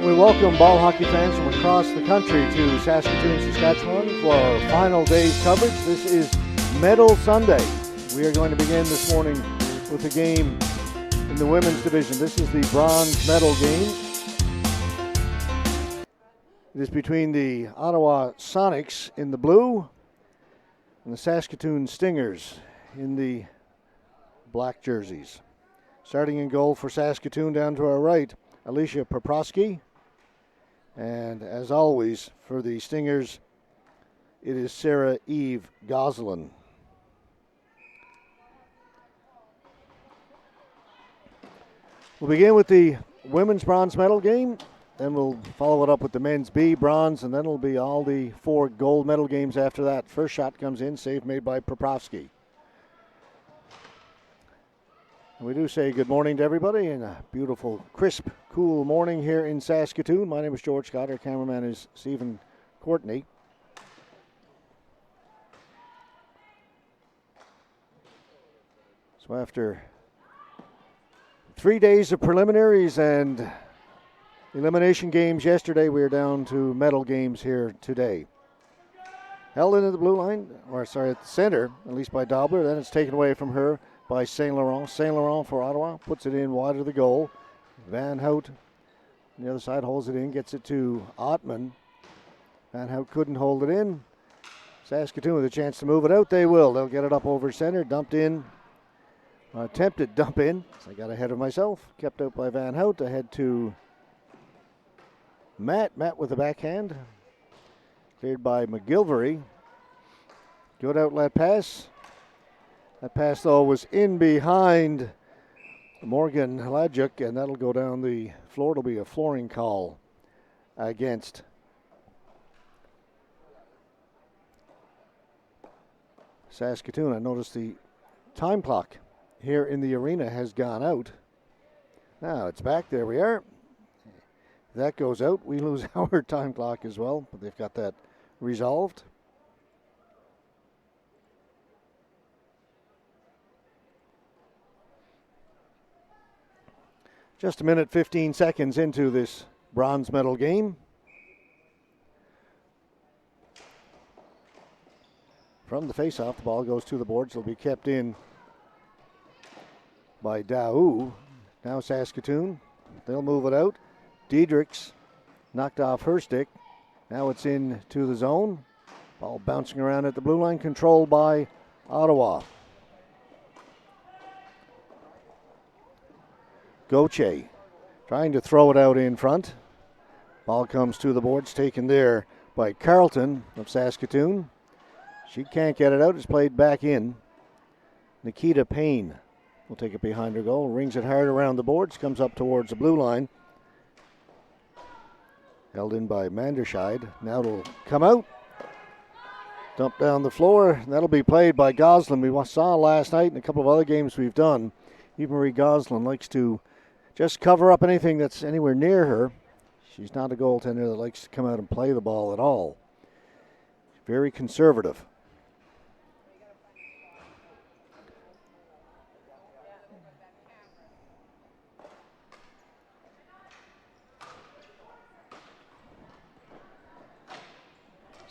We welcome ball hockey fans from across the country to Saskatoon, Saskatchewan for our final day's coverage. This is Medal Sunday. We are going to begin this morning with a game in the women's division. This is the bronze medal game. It is between the Ottawa Sonics in the blue and the Saskatoon Stingers in the black jerseys. Starting in goal for Saskatoon down to our right, Alicia Poprowski. And as always, for the Stingers, it is Sarah Eve Goslin. We'll begin with the women's bronze medal game. Then we'll follow it up with the men's B bronze, and then it'll be all the 4 gold medal games after that. First shot comes in, save made by Poprowski. We do say good morning to everybody, and a beautiful, crisp, cool morning here in Saskatoon. My name is George Scott. Our cameraman is Stephen Courtney. So after 3 days of preliminaries and elimination games yesterday, we are down to medal games here today. Held into the blue line, at the center, at least by Dobler. Then it's taken away from her by St. Laurent. St. Laurent for Ottawa puts it in wide of the goal. Van Hout on the other side holds it in, gets it to Ottman. Van Hout couldn't hold it in. Saskatoon with a chance to move it out. They will. They'll get it up over center, dumped in. Attempted dump in. So I got ahead of myself. Kept out by Van Hout. Ahead to Matt. Matt with a backhand. Cleared by McGilvery. Good outlet pass. That pass, though, was in behind Morgan Ladjuk, and that'll go down the floor. It'll be a flooring call against Saskatoon. I noticed the time clock here in the arena has gone out. Now it's back. There we are. If that goes out, we lose our time clock as well, but they've got that resolved. Just a minute, 15 seconds into this bronze medal game. From the faceoff, the ball goes to the boards. It'll be kept in by Daou. Now Saskatoon. They'll move it out. Diedrichs knocked off her stick. Now it's in to the zone. Ball bouncing around at the blue line, controlled by Ottawa. Gauthier trying to throw it out in front. Ball comes to the boards, taken there by Carlton of Saskatoon. She can't get it out. It's played back in. Nikita Payne will take it behind her goal. Rings it hard around the boards. Comes up towards the blue line. Held in by Manderscheid. Now it'll come out. Dumped down the floor. That'll be played by Goslin. We saw last night in a couple of other games we've done. Eve Marie Goslin likes to just cover up anything that's anywhere near her. She's not a goaltender that likes to come out and play the ball at all. Very conservative.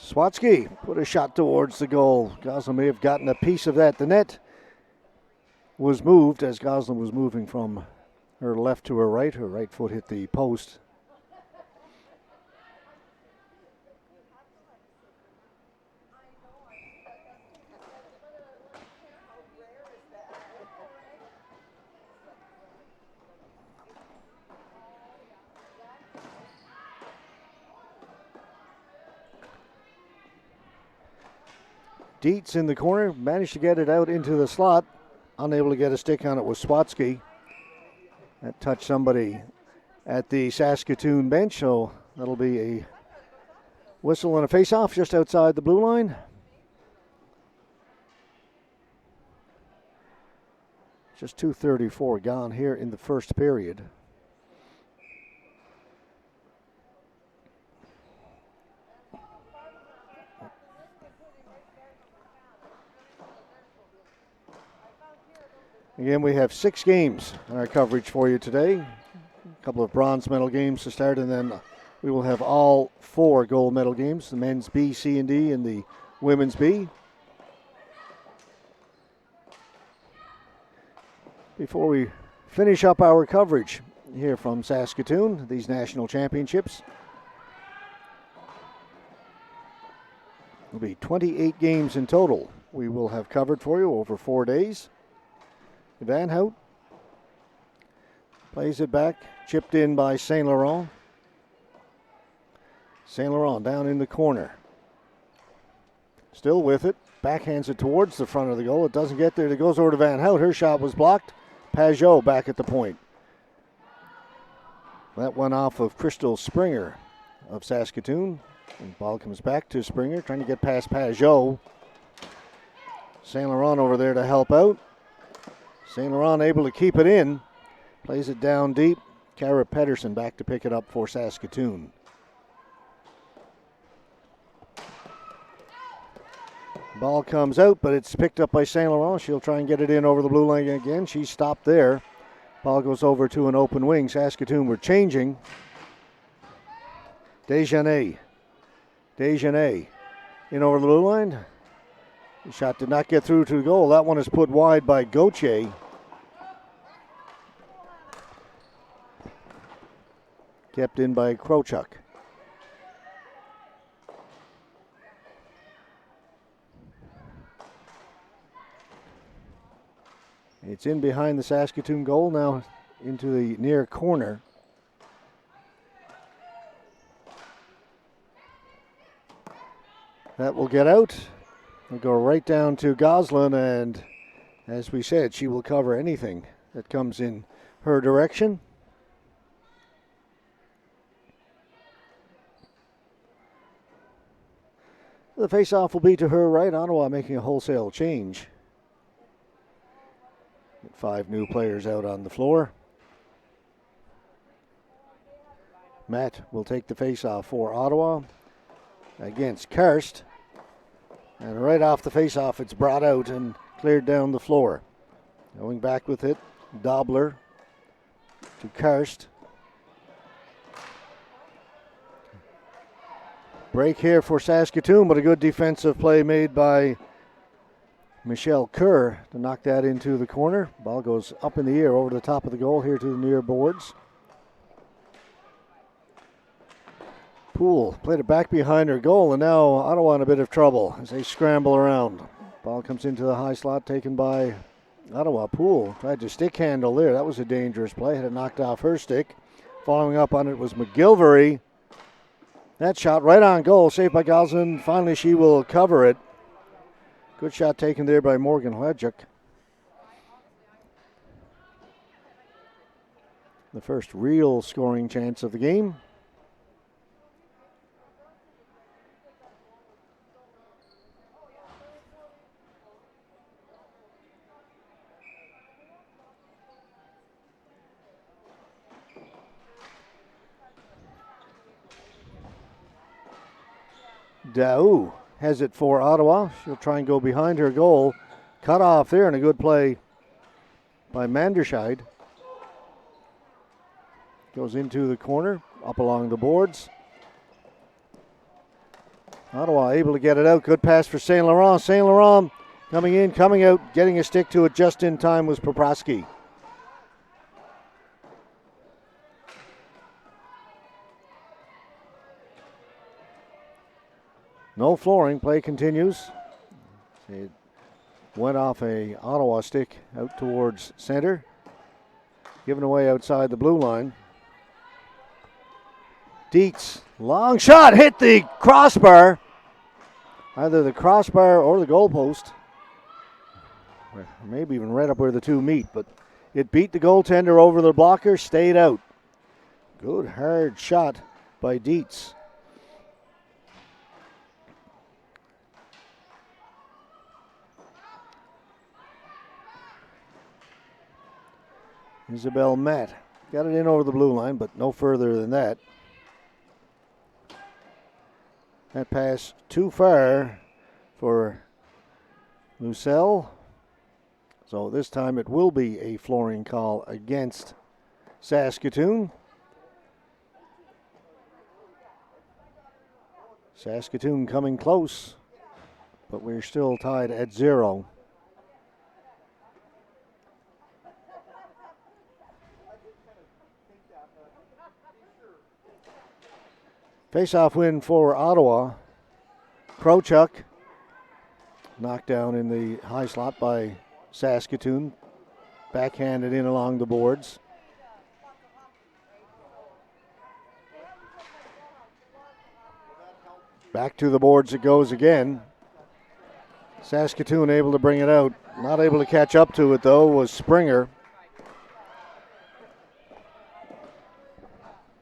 Swatsky put a shot towards the goal. Goslin may have gotten a piece of that. The net was moved as Goslin was moving from her left to her right. Her right foot hit the post. Dietz in the corner, managed to get it out into the slot. Unable to get a stick on it was Swatsky. That touched somebody at the Saskatoon bench, so that'll be a whistle and a face-off just outside the blue line. Just 2:34 gone here in the first period. Again, we have 6 games in our coverage for you today. couple of bronze medal games to start, and then we will have all 4 gold medal games, the men's B, C, and D, and the women's B. Before we finish up our coverage here from Saskatoon, these national championships. It'll be 28 games in total we will have covered for you over 4 days. Van Hout plays it back, chipped in by St. Laurent. St. Laurent down in the corner. Still with it, backhands it towards the front of the goal. It doesn't get there. It goes over to Van Hout. Her shot was blocked. Pajot back at the point. That went off of Crystal Springer of Saskatoon. And ball comes back to Springer, trying to get past Pajot. St. Laurent over there to help out. St. Laurent able to keep it in. Plays it down deep. Cara Pedersen back to pick it up for Saskatoon. Ball comes out, but it's picked up by St. Laurent. She'll try and get it in over the blue line again. She's stopped there. Ball goes over to an open wing. Saskatoon were changing. Desjardins in over the blue line. The shot did not get through to the goal. That one is put wide by Gauthier. Kept in by Krochuk. It's in behind the Saskatoon goal, now into the near corner. That will get out. We'll go right down to Goslin, and as we said, she will cover anything that comes in her direction. The face-off will be to her right. Ottawa making a wholesale change. 5 new players out on the floor. Matt will take the face-off for Ottawa against Karst. And right off the face-off, it's brought out and cleared down the floor. Going back with it, Dobler to Karst. Break here for Saskatoon, but a good defensive play made by Michelle Kerr to knock that into the corner. Ball goes up in the air over the top of the goal here to the near boards. Poole played it back behind her goal, and now Ottawa in a bit of trouble as they scramble around. Ball comes into the high slot taken by Ottawa. Poole tried to stick handle there. That was a dangerous play. Had it knocked off her stick. Following up on it was McGilvery. That shot right on goal, saved by Goslin. Finally, she will cover it. Good shot taken there by Morgan Hledjuk. The first real scoring chance of the game. Daou has it for Ottawa. She'll try and go behind her goal. Cut off there, and a good play by Manderscheid. Goes into the corner, up along the boards. Ottawa able to get it out. Good pass for St. Laurent. St. Laurent coming in, coming out, getting a stick to it just in time was Poprowski. No flooring. Play continues. It went off a Ottawa stick out towards center. Given away outside the blue line. Dietz, long shot, hit the crossbar. Either the crossbar or the goalpost. Or maybe even right up where the two meet. But it beat the goaltender over the blocker, stayed out. Good hard shot by Dietz. Isabel Matt got it in over the blue line, but no further than that. That pass too far for Lucelle. So this time it will be a flooring call against Saskatoon. Saskatoon coming close, but we're still tied at 0. Face-off win for Ottawa. Krochuk knocked down in the high slot by Saskatoon. Backhanded in along the boards. Back to the boards it goes again. Saskatoon able to bring it out. Not able to catch up to it, though, was Springer.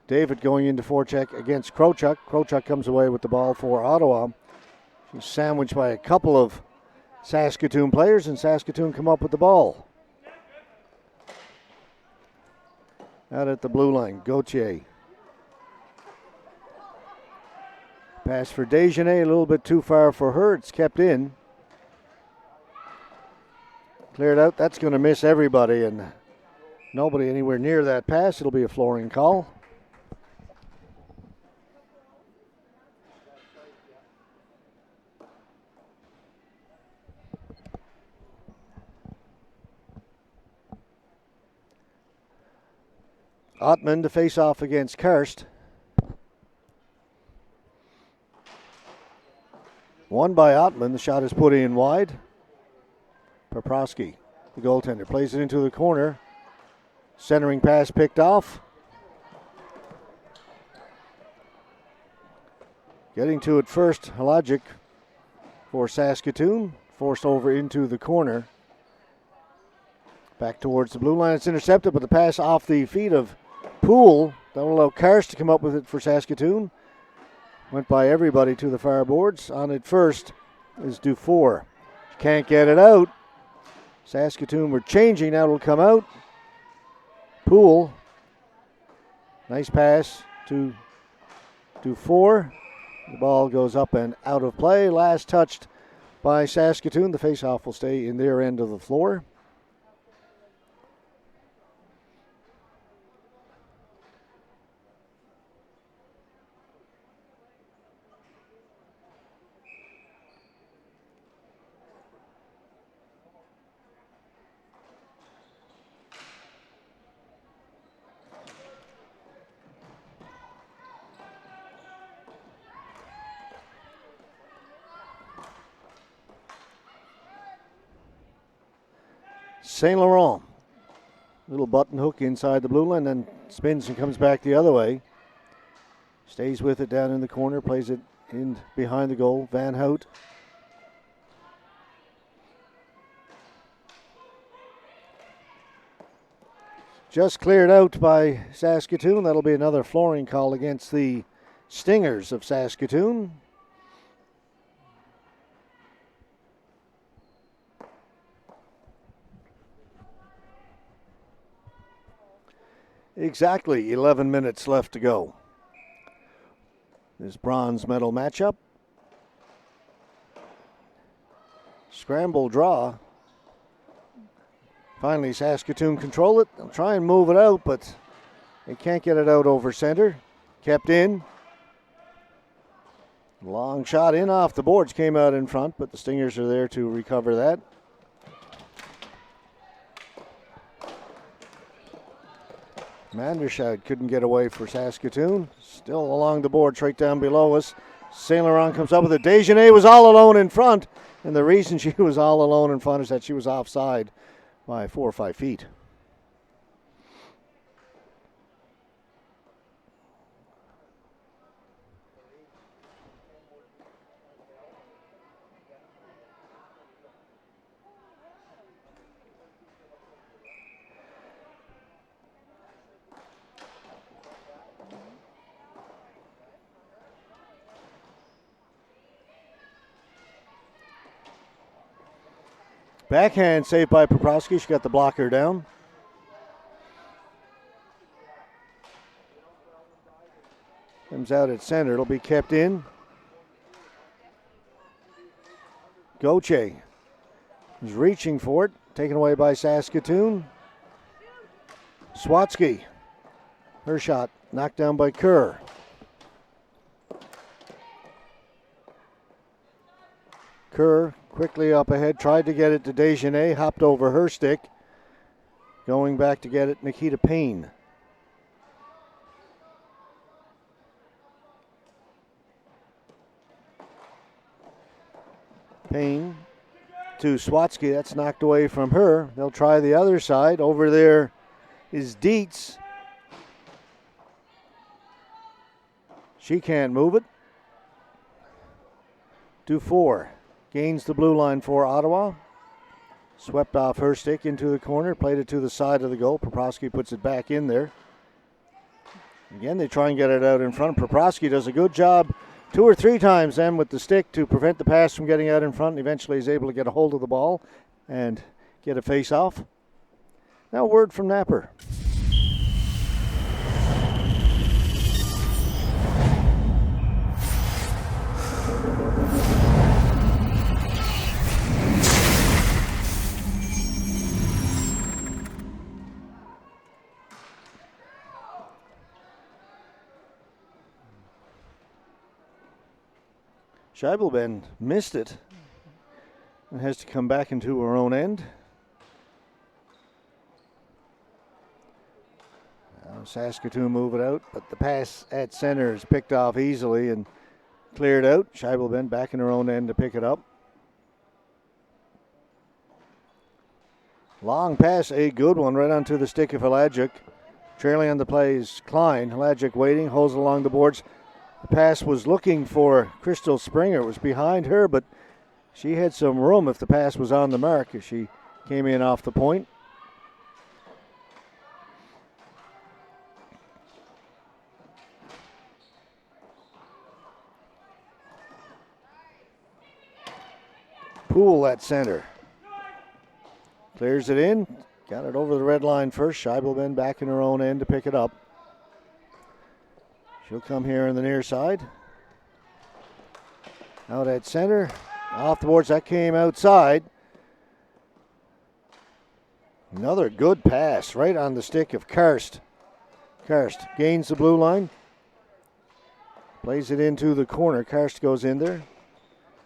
David going into forecheck against Krochuk. Krochuk comes away with the ball for Ottawa. She's sandwiched by a couple of Saskatoon players, and Saskatoon come up with the ball. Out at the blue line, Gauthier. Pass for Desjardins, a little bit too far for her. It's kept in. Cleared out. That's going to miss everybody, and nobody anywhere near that pass. It'll be a flooring call. Ottman to face off against Karst. Won by Ottman. The shot is put in wide. Poprowski, the goaltender, plays it into the corner. Centering pass picked off. Getting to it first, Halajic for Saskatoon. Forced over into the corner. Back towards the blue line. It's intercepted, but the pass off the feet of Poole. That will allow Karst to come up with it for Saskatoon. Went by everybody to the far boards. On it first is Dufour. Can't get it out. Saskatoon were changing. Now it'll come out. Poole. Nice pass to Dufour. The ball goes up and out of play. Last touched by Saskatoon. The faceoff will stay in their end of the floor. St. Laurent, little button hook inside the blue line, then spins and comes back the other way. Stays with it down in the corner, plays it in behind the goal. Van Hout. Just cleared out by Saskatoon. That'll be another flooring call against the Stingers of Saskatoon. Exactly 11 minutes left to go. This bronze medal matchup. Scramble draw. Finally, Saskatoon control it. They'll try and move it out, but they can't get it out over center. Kept in. Long shot in off the boards, came out in front, but the Stingers are there to recover that. Mandershad couldn't get away for Saskatoon. Still along the board, right down below us. St. Laurent comes up with it. Desjardins was all alone in front, and the reason she was all alone in front is that she was offside by 4 or 5 feet. Backhand saved by Poprowski. She got the blocker down. Comes out at center. It'll be kept in. Gauthier is reaching for it. Taken away by Saskatoon. Swatsky. Her shot knocked down by Kerr. Kerr quickly up ahead, tried to get it to Dejanay, hopped over her stick. Going back to get it, Nikita Payne. Payne to Swatsky. That's knocked away from her. They'll try the other side. Over there is Dietz. She can't move it. Dufour gains the blue line for Ottawa. Swept off her stick into the corner, played it to the side of the goal. Poprowski puts it back in there. Again, they try and get it out in front. Poprowski does a good job 2 or 3 times then with the stick to prevent the pass from getting out in front, and eventually is able to get a hold of the ball and get a face-off. Now, word from Napper. Scheibelben missed it and has to come back into her own end. Now Saskatoon move it out, but the pass at center is picked off easily and cleared out. Scheibelben back in her own end to pick it up. Long pass, a good one, right onto the stick of Hladjuk. Trailing on the play is Klein. Hladjuk waiting, holds along the boards. The pass was looking for Crystal Springer. It was behind her, but she had some room if the pass was on the mark as she came in off the point. Poole at center. Clears it in. Got it over the red line first. Scheibelben back in her own end to pick it up. She'll come here on the near side. Out at center. Off the boards. That came outside. Another good pass right on the stick of Karst. Karst gains the blue line. Plays it into the corner. Karst goes in there.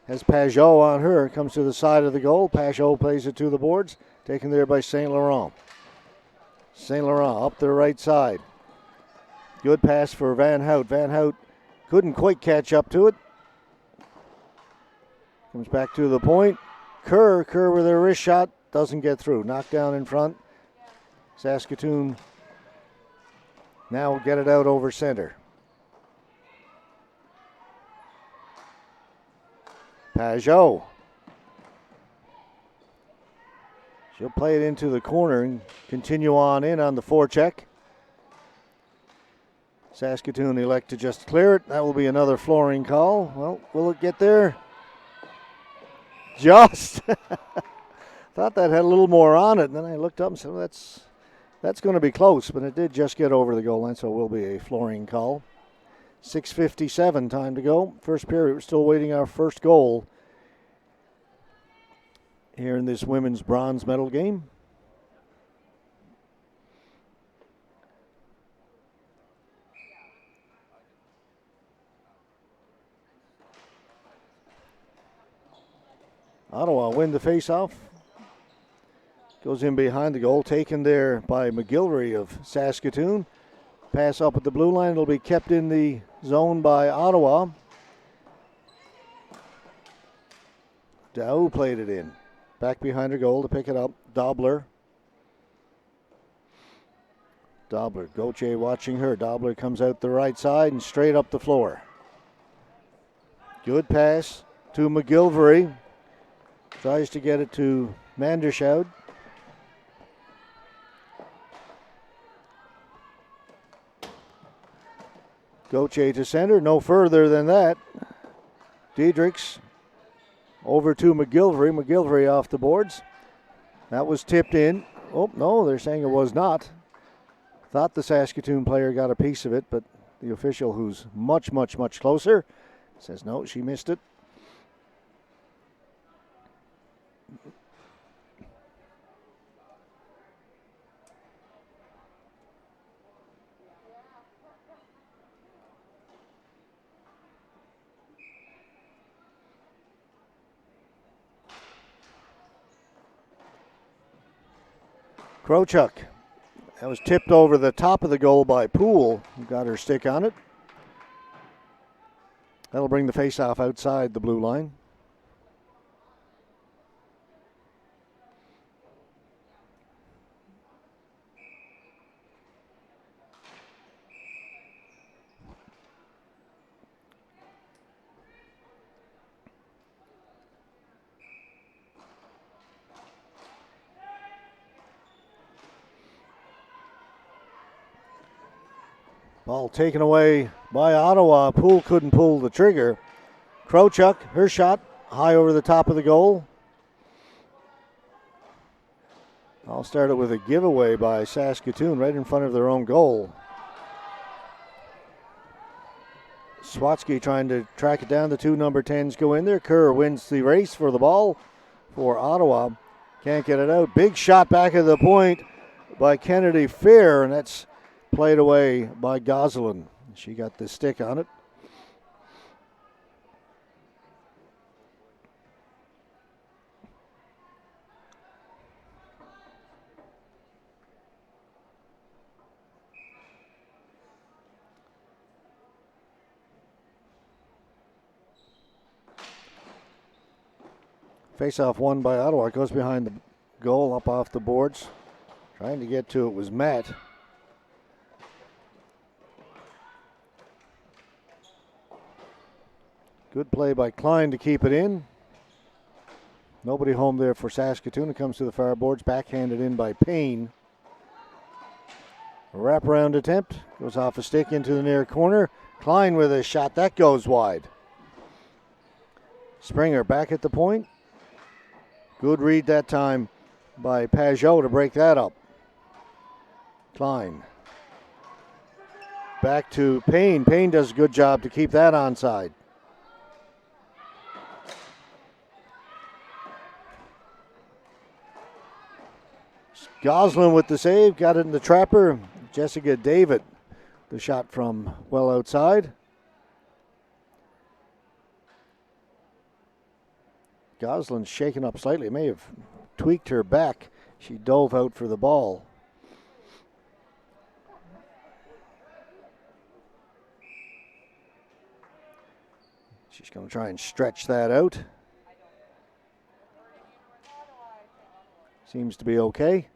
Has Pajot on her. Comes to the side of the goal. Pajot plays it to the boards. Taken there by St. Laurent. St. Laurent up the right side. Good pass for Van Hout. Van Hout couldn't quite catch up to it. Comes back to the point. Kerr with a wrist shot. Doesn't get through. Knocked down in front. Saskatoon now will get it out over center. Pajot. She'll play it into the corner and continue on in on the forecheck. Saskatoon elect to just clear it. That will be another flooring call. Well, will it get there? Just. Thought that had a little more on it, and then I looked up and said, well, that's going to be close, but it did just get over the goal line, so it will be a flooring call. 6:57 time to go. First period, we're still waiting our first goal here in this women's bronze medal game. Ottawa win the faceoff. Goes in behind the goal, taken there by McGilvery of Saskatoon. Pass up at the blue line. It'll be kept in the zone by Ottawa. Dow played it in. Back behind her goal to pick it up. Dobler. Gauthier watching her. Dobler comes out the right side and straight up the floor. Good pass to McGilvery. Tries to get it to Mandershout. Gauthier to center, no further than that. Diedrichs over to McGilvery. McGilvery off the boards. That was tipped in. Oh, no, they're saying it was not. Thought the Saskatoon player got a piece of it, but the official, who's much, much, much closer, says no, she missed it. Krochuk. That was tipped over the top of the goal by Poole, who got her stick on it. That'll bring the face-off outside the blue line. Ball taken away by Ottawa. Poole couldn't pull the trigger. Krochuk, her shot high over the top of the goal. All started with a giveaway by Saskatoon right in front of their own goal. Swatsky trying to track it down. The two number 10s go in there. Kerr wins the race for the ball for Ottawa. Can't get it out. Big shot back at the point by Kennedy Fair, and that's played away by Goslin. She got the stick on it. Face-off won by Ottawa. It goes behind the goal, up off the boards. Trying to get to it was Matt. Good play by Klein to keep it in. Nobody home there for Saskatoon. It comes to the far boards, backhanded in by Payne. A wraparound attempt. Goes off a stick into the near corner. Klein with a shot. That goes wide. Springer back at the point. Good read that time by Pajot to break that up. Klein. Back to Payne. Payne does a good job to keep that onside. Goslin with the save, got it in the trapper. Jessica David, the shot from well outside. Goslin shaken up slightly, may have tweaked her back. She dove out for the ball. She's going to try and stretch that out. Seems to be okay.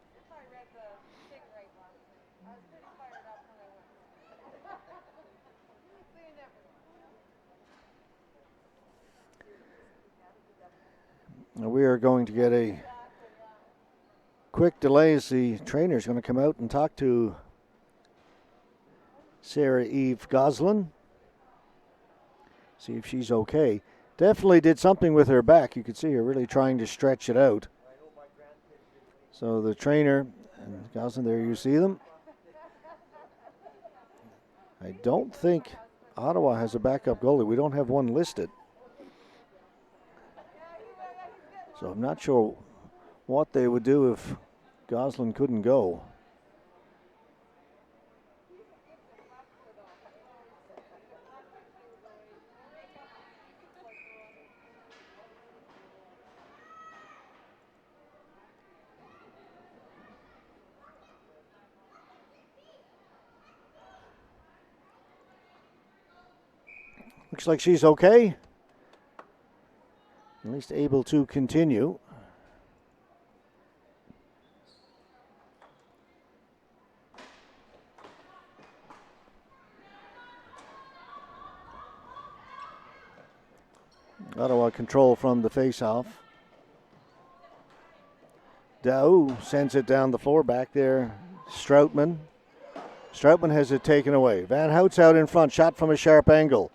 Now we are going to get a quick delay as the trainer is going to come out and talk to Sarah Eve Goslin. See if she's okay. Definitely did something with her back. You could see her really trying to stretch it out. So the trainer and Goslin, there you see them. I don't think Ottawa has a backup goalie. We don't have one listed. So I'm not sure what they would do if Goslin couldn't go. Looks like she's okay. At least able to continue. Ottawa control from the faceoff. Daou sends it down the floor. Back there, Stroutman. Stroutman has it taken away. Van Hout's out in front. Shot from a sharp angle.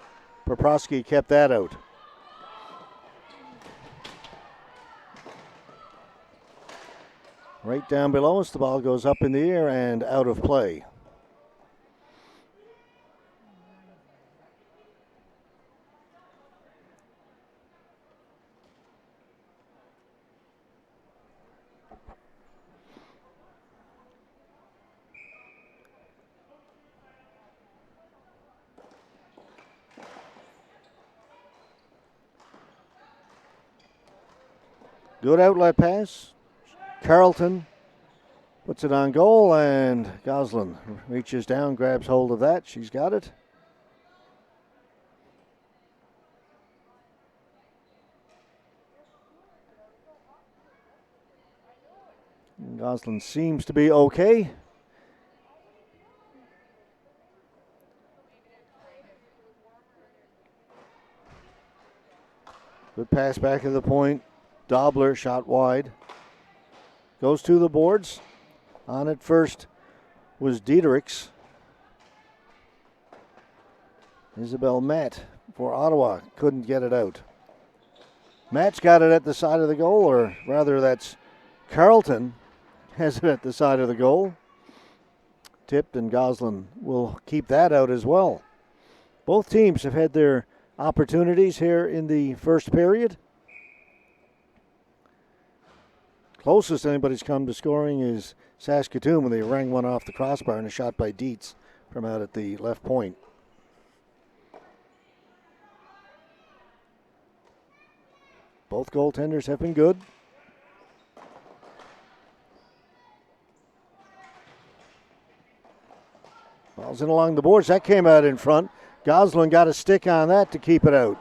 Poprowski kept that out. Right down below us, the ball goes up in the air and out of play. Good outlet pass. Carlton Puts it on goal, and Goslin reaches down, grabs hold of that. She's got it. Goslin seems to be okay. Good pass back to the point. Dobler shot wide. Goes to the boards. On it first was Diedericks. Isabel Matt for Ottawa. Couldn't get it out. Matt's got it at the side of the goal, or rather that's Carlton has it at the side of the goal. Tipped, and Goslin will keep that out as well. Both teams have had their opportunities here in the first period. Closest anybody's come to scoring is Saskatoon when they rang one off the crossbar and a shot by Dietz from out at the left point. Both goaltenders have been good. Ball's in along the boards. That came out in front. Goslin got a stick on that to keep it out.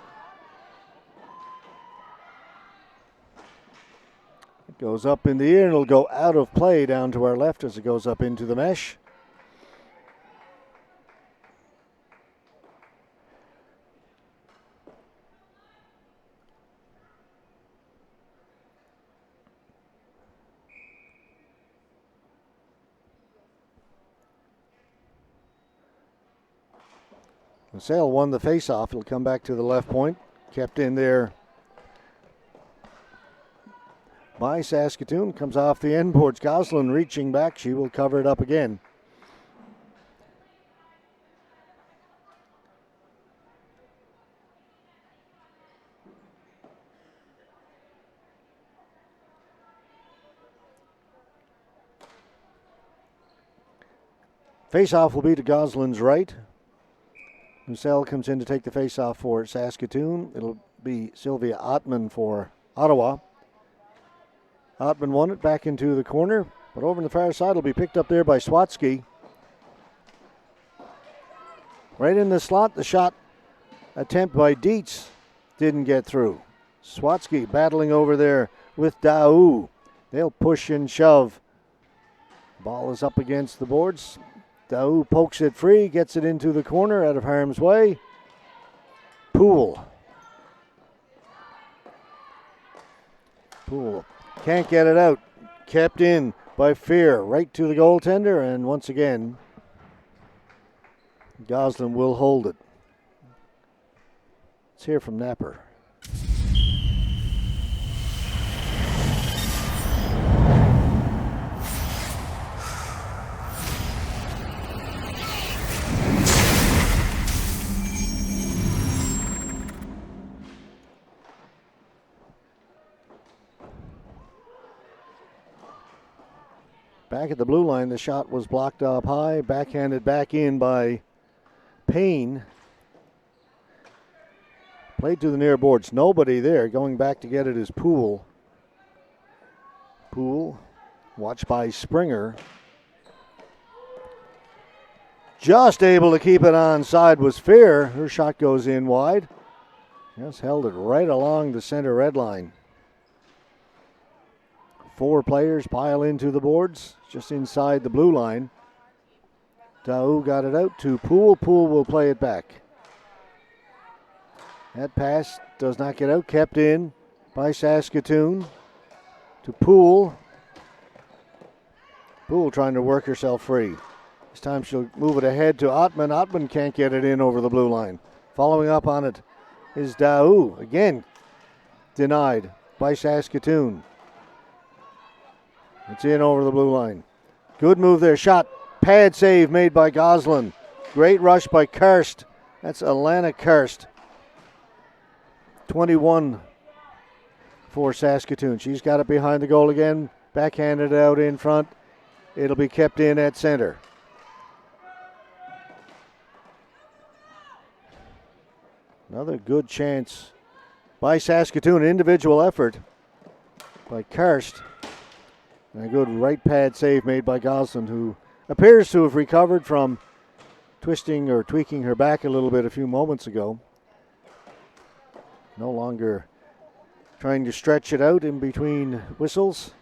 It goes up in the air and it'll go out of play down to our left as it goes up into the mesh. Sale won the face-off. It'll come back to the left point. Kept in there by Saskatoon. Comes off the end boards. Goslin reaching back. She will cover it up again. Face-off will be to Goslin's right. Mussel comes in to take the face-off for Saskatoon. It'll be Sylvia Ottman for Ottawa. Ottman won it back into the corner, but over on the far side it'll be picked up there by Swatsky. Right in the slot, the shot attempt by Dietz didn't get through. Swatsky battling over there with Daou. They'll push and shove. Ball is up against the boards. Daou pokes it free, gets it into the corner out of harm's way. Poole can't get it out. Kept in by Fear, right to the goaltender, and once again, Goslin will hold it. Let's hear from Napper. Back at the blue line, the shot was blocked up high, backhanded back in by Payne. Played to the near boards. Nobody there. Going back to get it is Poole. Poole, watched by Springer. Just able to keep it onside was Fear. Her shot goes in wide. Just held it right along the center red line. 4 players pile into the boards, just inside the blue line. Daou got it out to Poole. Poole will play it back. That pass does not get out, kept in by Saskatoon to Poole. Poole trying to work herself free. This time she'll move it ahead to Ottman. Ottman can't get it in over the blue line. Following up on it is Daou. Again, denied by Saskatoon. It's in over the blue line. Good move there. Shot. Pad save made by Goslin. Great rush by Karst. That's Alana Karst. 21 for Saskatoon. She's got it behind the goal again. Backhanded out in front. It'll be kept in at center. Another good chance by Saskatoon. Individual effort by Karst. And a good right pad save made by Gosselin, who appears to have recovered from twisting or tweaking her back a little bit a few moments ago. No longer trying to stretch it out in between whistles.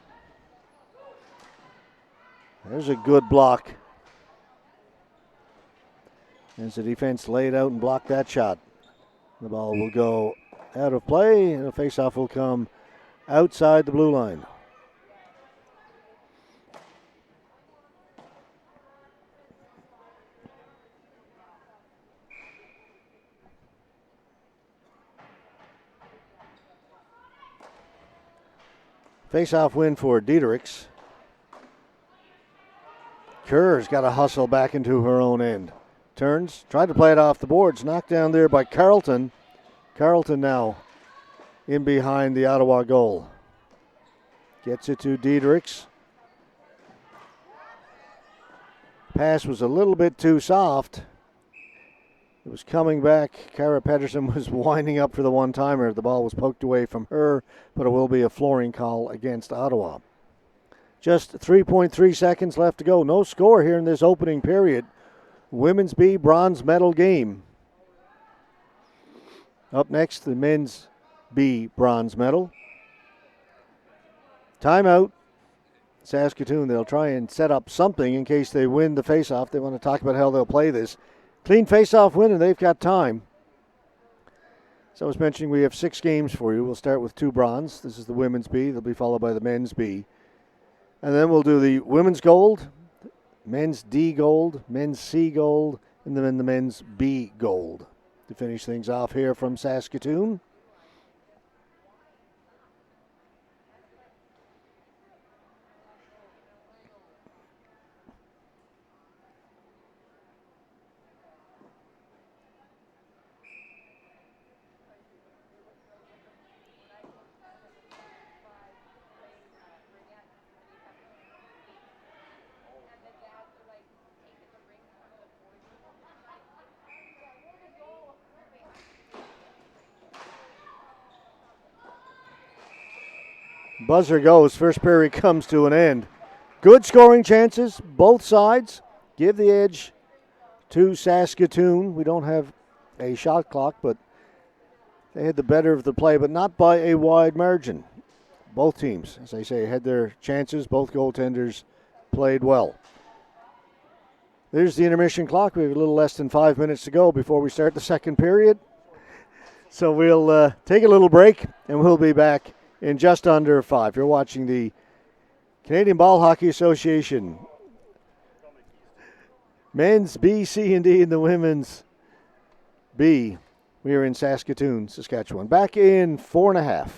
There's a good block. As the defense laid out and blocked that shot. The ball will go out of play, and the faceoff will come outside the blue line. Face-off win for Diedericks. Kerr's got to hustle back into her own end. Turns, tried to play it off the boards, knocked down there by Carleton. Carleton now in behind the Ottawa goal. Gets it to Diedericks. Pass was a little bit too soft. It was coming back. Kara Pedersen was winding up for the one-timer. The ball was poked away from her, but it will be a flooring call against Ottawa. Just 3.3 seconds left to go. No score here in this opening period. Women's B bronze medal game. Up next, the men's B bronze medal. Timeout. Saskatoon, they'll try and set up something in case they win the faceoff. They want to talk about how they'll play this. Clean faceoff win, and they've got time. So I was mentioning we have 6 games for you. We'll start with 2 bronze. This is the women's B. They'll be followed by the men's B. And then we'll do the women's gold, men's D gold, men's C gold, and then the men's B gold to finish things off here from Saskatoon. Buzzer goes. First period comes to an end. Good scoring chances, both sides. Give the edge to Saskatoon. We don't have a shot clock, but they had the better of the play, but not by a wide margin. Both teams, as I say, had their chances. Both goaltenders played well. There's the intermission clock. We have a little less than 5 minutes to go before we start the second period. So we'll take a little break, and we'll be back in just under 5. You're watching the Canadian Ball Hockey Association men's B, C, and D, and the women's B. We are in Saskatoon, Saskatchewan. Back in 4.5.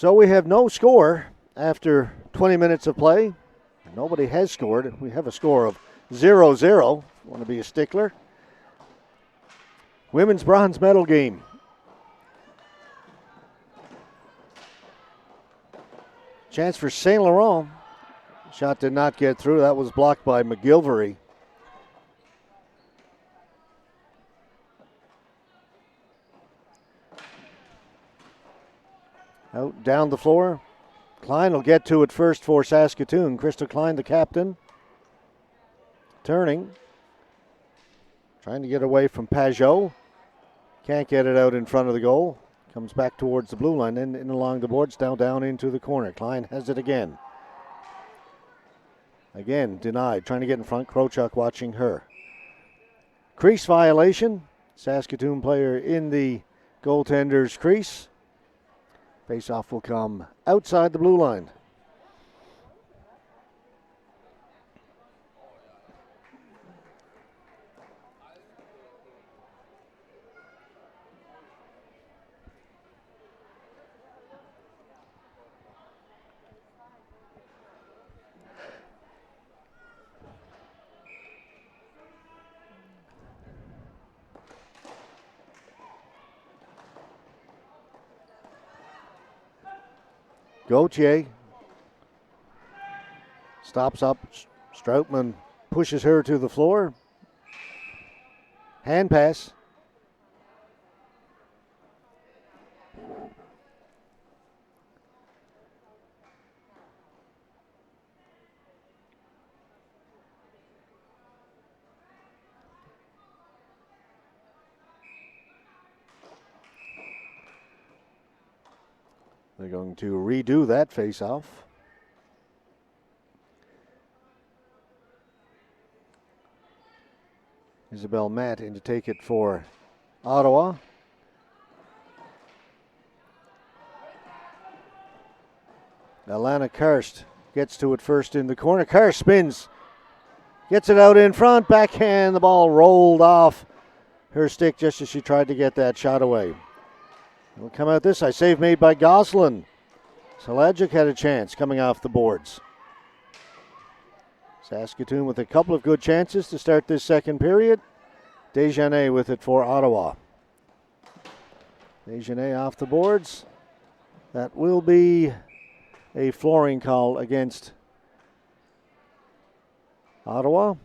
So we have no score after 20 minutes of play. Nobody has scored. We have a score of 0-0. Want to be a stickler. Women's bronze medal game. Chance for St. Laurent. Shot did not get through. That was blocked by McGilvery. Out down the floor. Klein will get to it first for Saskatoon. Krista Klein, the captain. Turning. Trying to get away from Pajot. Can't get it out in front of the goal. Comes back towards the blue line, then in along the boards, down into the corner. Klein has it again. Again, denied. Trying to get in front. Krochuk watching her. Crease violation. Saskatoon player in the goaltender's crease. Face-off will come outside the blue line. Gauthier stops up. Stroutman pushes her to the floor. Hand pass. They're going to redo that face-off. Isabel Matt in to take it for Ottawa. Alana Karst gets to it first in the corner. Karst spins. Gets it out in front. Backhand. The ball rolled off her stick just as she tried to get that shot away. Will come out this side. Save made by Goslin. Salajic had a chance coming off the boards. Saskatoon with a couple of good chances to start this second period. Desjardins with it for Ottawa. Desjardins off the boards. That will be a flooring call against Ottawa.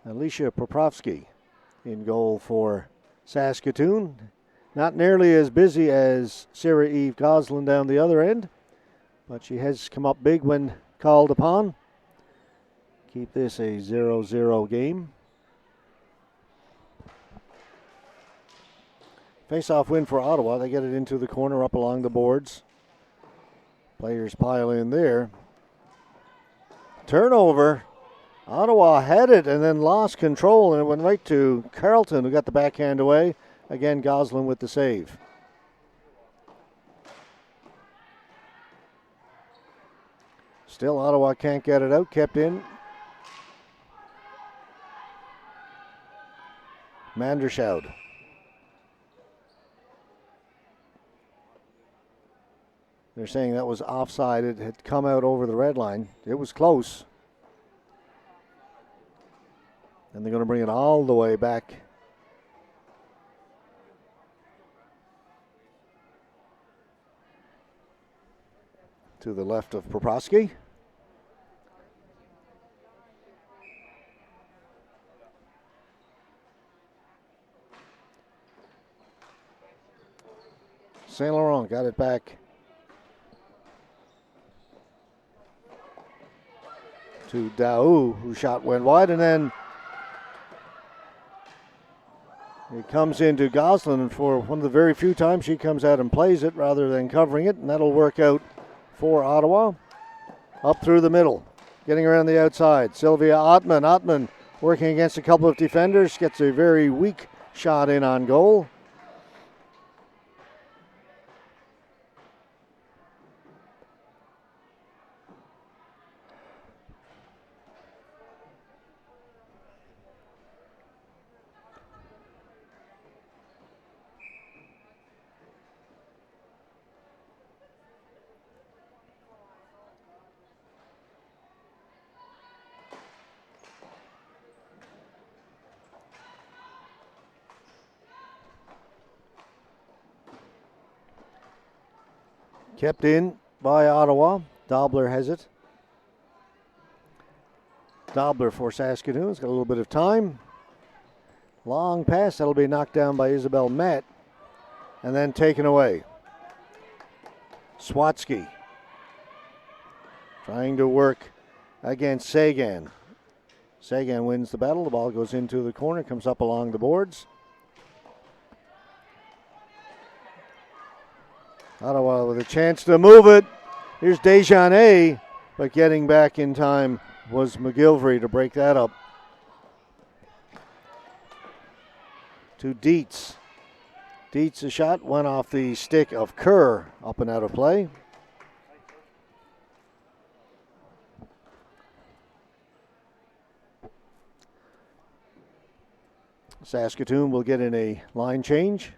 Alicia Poprovsky in goal for Saskatoon. Not nearly as busy as Sarah Eve Goslin down the other end, but she has come up big when called upon. Keep this a 0-0 game. Face-off win for Ottawa. They get it into the corner up along the boards. Players pile in there. Turnover. Ottawa had it and then lost control, and it went right to Carlton, who got the backhand away. Again, Goslin with the save. Still, Ottawa can't get it out. Kept in. Mandershoud. They're saying that was offside. It had come out over the red line. It was close. And they're going to bring it all the way back to the left of Poprovsky. Saint Laurent got it back to Daou, who shot went wide, and then it comes into Goslin, and for one of the very few times she comes out and plays it rather than covering it, and that'll work out for Ottawa. Up through the middle, getting around the outside. Sylvia Ottman. Ottman working against a couple of defenders, gets a very weak shot in on goal. Kept in by Ottawa. Dobler has it. Dobler for Saskatoon. It's got a little bit of time. Long pass. That'll be knocked down by Isabel Matt. And then taken away. Swatsky trying to work against Sagan. Sagan wins the battle. The ball goes into the corner, comes up along the boards. Ottawa with a chance to move it. Here's Desjardins, but getting back in time was McGilvery to break that up. To Dietz. Dietz, a shot went off the stick of Kerr, up and out of play. Saskatoon will get in a line change.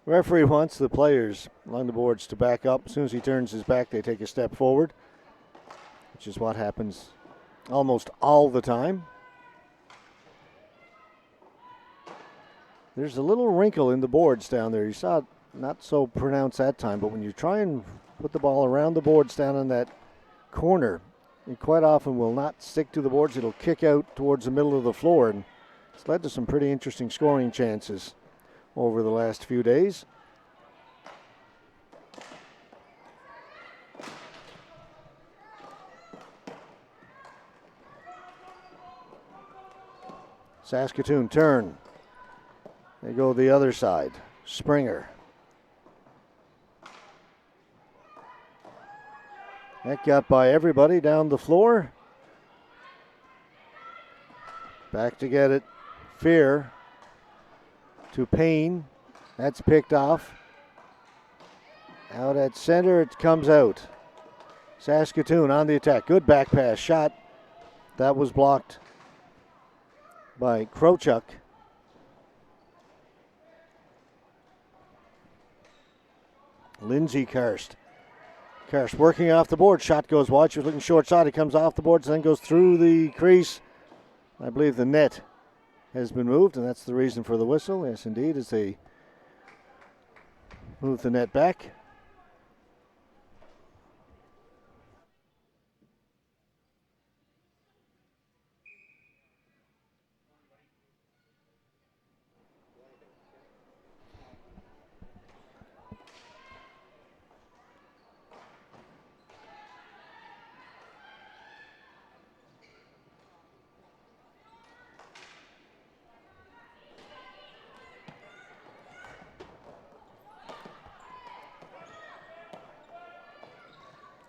Referee wants the players along the boards to back up. As soon as he turns his back, they take a step forward, which is what happens almost all the time. There's a little wrinkle in the boards down there. You saw it not so pronounced that time, but when you try and put the ball around the boards down in that corner, it quite often will not stick to the boards. It'll kick out towards the middle of the floor, and it's led to some pretty interesting scoring chances over the last few days. Saskatoon turn. They go the other side. Springer. That got by everybody down the floor. Back to get it. Fear to Payne. That's picked off. Out at center, it comes out. Saskatoon on the attack. Good back pass shot. That was blocked by Krochuk. Lindsay Karst. Karst working off the board. Shot goes wide. She was looking short side. It comes off the boards and then goes through the crease. I believe the net has been moved, and that's the reason for the whistle. Yes, indeed, as they move the net back.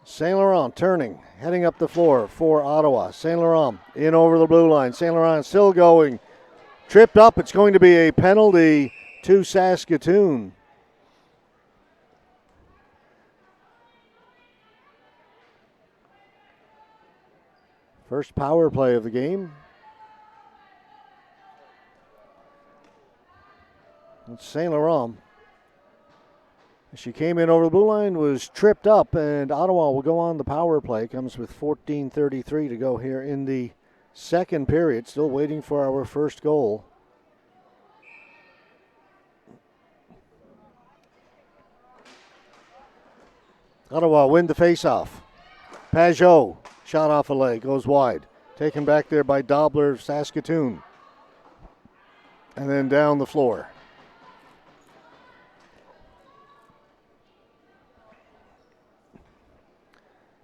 St. Laurent turning, heading up the floor for Ottawa. St. Laurent in over the blue line. St. Laurent still going. Tripped up. It's going to be a penalty to Saskatoon. First power play of the game. It's St. Laurent. She came in over the blue line, was tripped up, and Ottawa will go on the power play. Comes with 14:33 to go here in the second period. Still waiting for our first goal. Ottawa win the faceoff. Pajot, shot off a leg, goes wide. Taken back there by Dobler, Saskatoon. And then down the floor.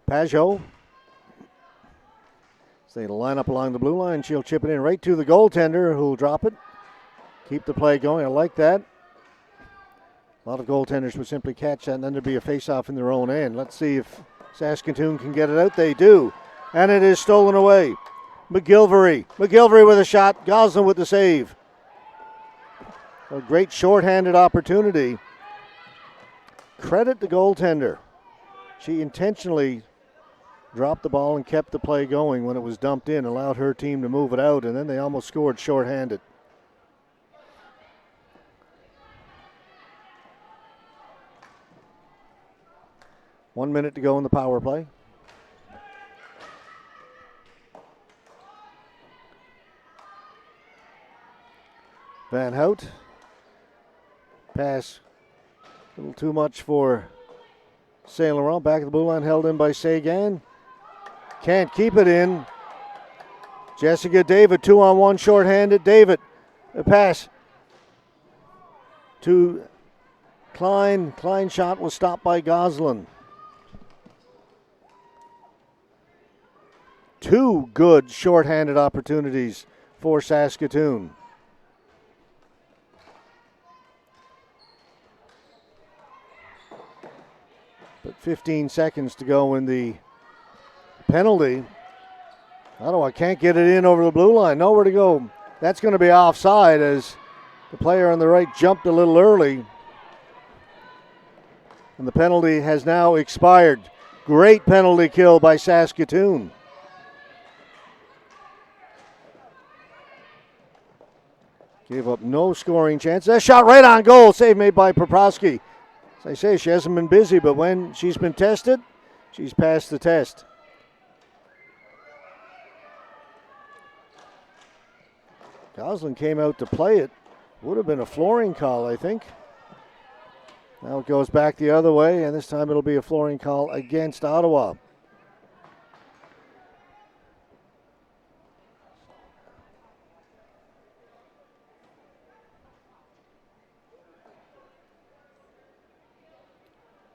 Pajot. So they line up along the blue line. She'll chip it in right to the goaltender, who'll drop it. Keep the play going. I like that. A lot of goaltenders would simply catch that, and then there'd be a face-off in their own end. Let's see if Saskatoon can get it out. They do. And it is stolen away. McGilvery. McGilvery with a shot. Goslin with the save. A great shorthanded opportunity. Credit the goaltender. She intentionally dropped the ball and kept the play going when it was dumped in, allowed her team to move it out, and then they almost scored shorthanded. 1 minute to go in the power play. Van Hout. Pass a little too much for Saint Laurent. Back of the blue line, held in by Sagan. Can't keep it in. Jessica David, 2-on-1, shorthanded. David, a pass to Klein. Klein's shot was stopped by Goslin. Two good shorthanded opportunities for Saskatoon. But 15 seconds to go in the penalty. Ottawa can't get it in over the blue line. Nowhere to go. That's going to be offside as the player on the right jumped a little early. And the penalty has now expired. Great penalty kill by Saskatoon. Gave up no scoring chance. That shot right on goal. Save made by Poprowski. As I say, she hasn't been busy, but when she's been tested, she's passed the test. Goslin came out to play it. Would have been a flooring call, I think. Now it goes back the other way, and this time it'll be a flooring call against Ottawa.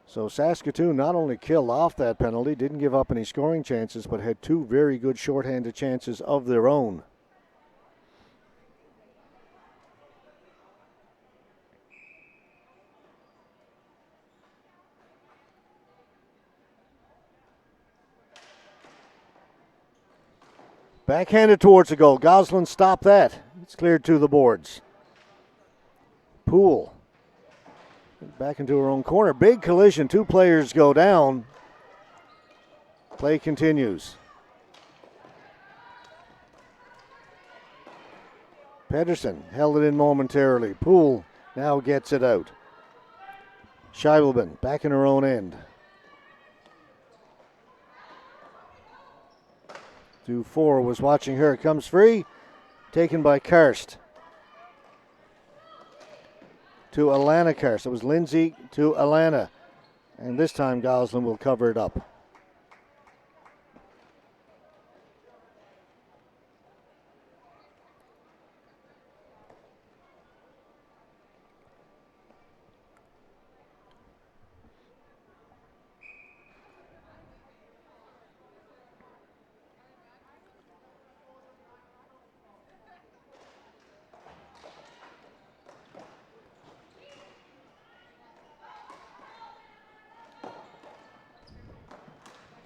So Saskatoon not only killed off that penalty, didn't give up any scoring chances, but had two very good shorthanded chances of their own. Backhanded towards the goal. Goslin stopped that. It's cleared to the boards. Poole. Back into her own corner. Big collision. Two players go down. Play continues. Pedersen held it in momentarily. Poole now gets it out. Scheibelman back in her own end. 2-4 was watching her. It comes free. Taken by Karst. To Alana Karst. It was Lindsay to Alana. And this time Goslin will cover it up.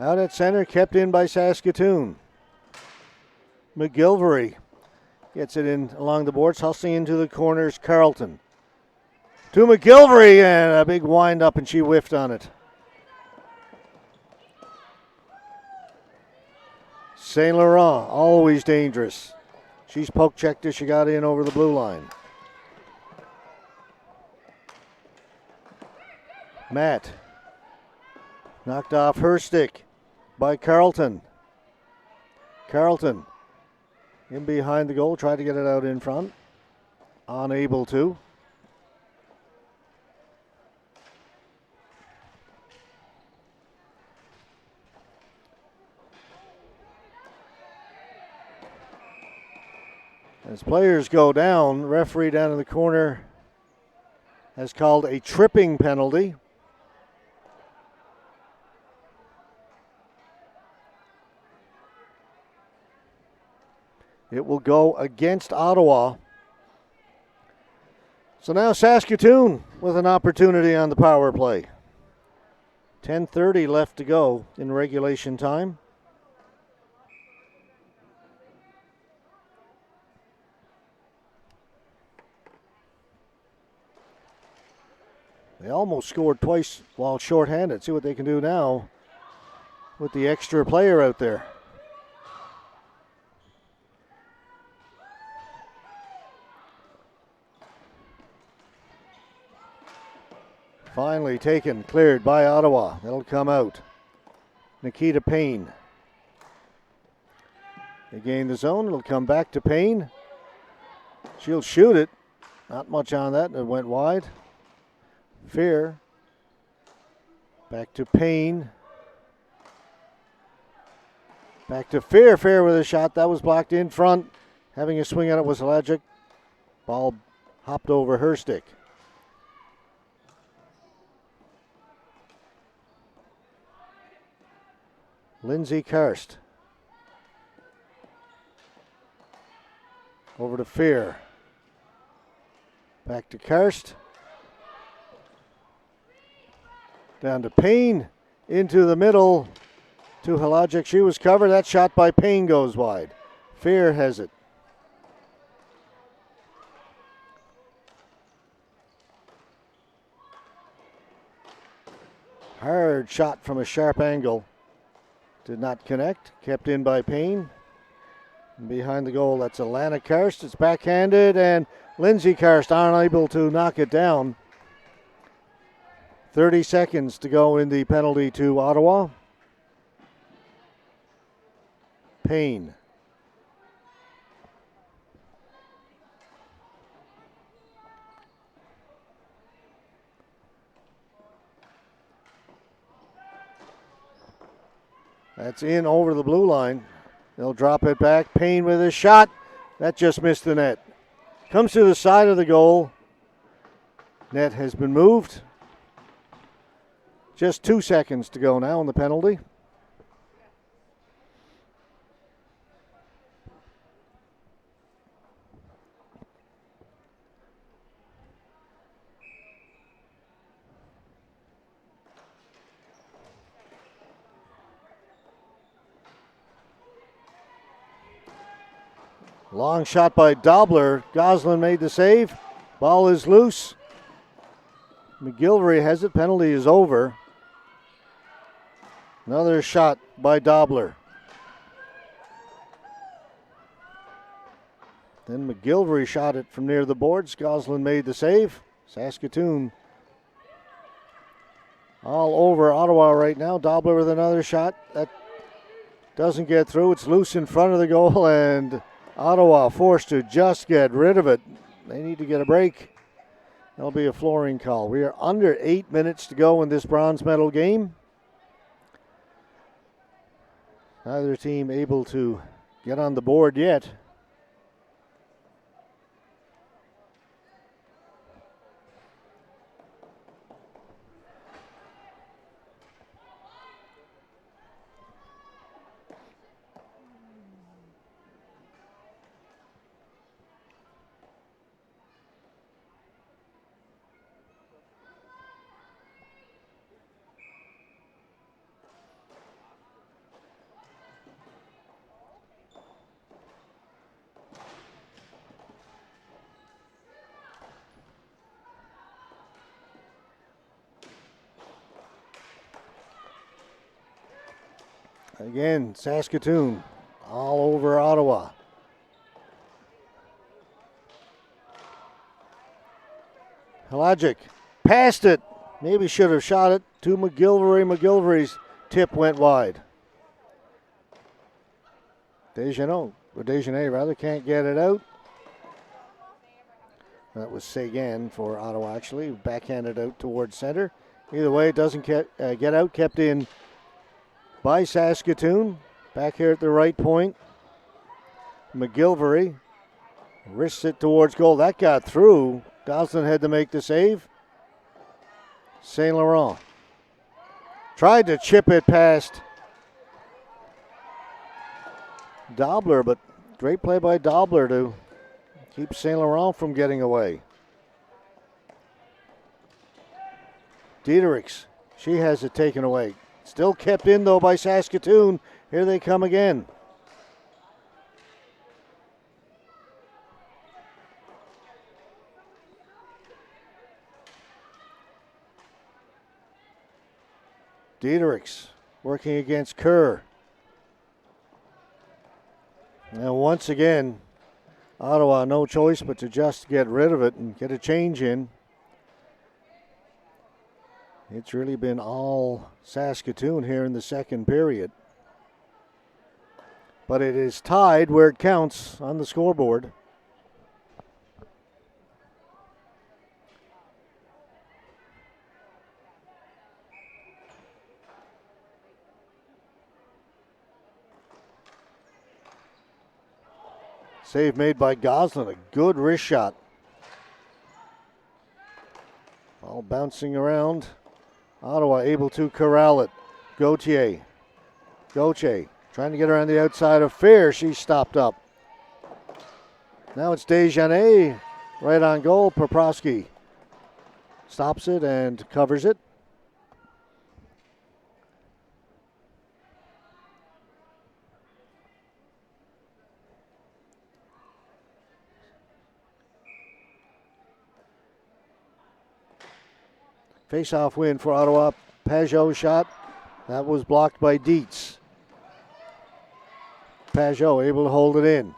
Out at center, kept in by Saskatoon. McGilvery gets it in along the boards, hustling into the corners. Carlton to McGilvery, and a big wind up, and she whiffed on it. Saint Laurent, always dangerous. She's poke checked as she got in over the blue line. Matt knocked off her stick by Carlton. Carlton in behind the goal, tried to get it out in front. Unable to. As players go down, referee down in the corner has called a tripping penalty. It will go against Ottawa. So now Saskatoon with an opportunity on the power play. 10:30 left to go in regulation time. They almost scored twice while shorthanded. See what they can do now with the extra player out there. Finally taken, cleared by Ottawa. That'll come out. Nikita Payne. They gain the zone. It'll come back to Payne. She'll shoot it. Not much on that. It went wide. Fear. Back to Payne. Back to Fear. Fear with a shot. That was blocked in front. Having a swing at it was Helagic. Ball hopped over her stick. Lindsay Karst. Over to Fear. Back to Karst. Down to Payne. Into the middle to Helagic. She was covered. That shot by Payne goes wide. Fear has it. Hard shot from a sharp angle. Did not connect. Kept in by Payne. And behind the goal, that's Alana Karst. It's backhanded, and Lindsay Karst unable to knock it down. 30 seconds to go in the penalty to Ottawa. Payne. That's in over the blue line. They'll drop it back. Payne with a shot. That just missed the net. Comes to the side of the goal. Net has been moved. Just 2 seconds to go now on the penalty. Long shot by Dobler. Goslin made the save. Ball is loose. McGilvery has it. Penalty is over. Another shot by Dobler. Then McGilvery shot it from near the boards. Goslin made the save. Saskatoon all over Ottawa right now. Dobler with another shot. That doesn't get through. It's loose in front of the goal, and Ottawa forced to just get rid of it. They need to get a break. That'll be a flooring call. We are under 8 minutes to go in this bronze medal game. Neither team able to get on the board yet. Again, Saskatoon all over Ottawa. Helagic passed it. Maybe should have shot it to McGilvery. McGilvery's tip went wide. Desjardins rather can't get it out. That was Sagan for Ottawa, actually. Backhanded out towards center. Either way, it doesn't get out. Kept in by Saskatoon. Back here at the right point. McGilvery wrists it towards goal. That got through. Goslin had to make the save. St. Laurent tried to chip it past Dobler, but great play by Dobler to keep St. Laurent from getting away. Diederichs, she has it taken away. Still kept in, though, by Saskatoon. Here they come again. Diederichs working against Kerr. Now, once again, Ottawa no choice but to just get rid of it and get a change in. It's really been all Saskatoon here in the second period. But it is tied where it counts on the scoreboard. Save made by Goslin, a good wrist shot. All bouncing around. Ottawa able to corral it. Gauthier trying to get around the outside of Fear. She's stopped up. Now it's Desjardins right on goal. Poprowski stops it and covers it. Face-off win for Ottawa. Pajot shot. That was blocked by Dietz. Pajot able to hold it in.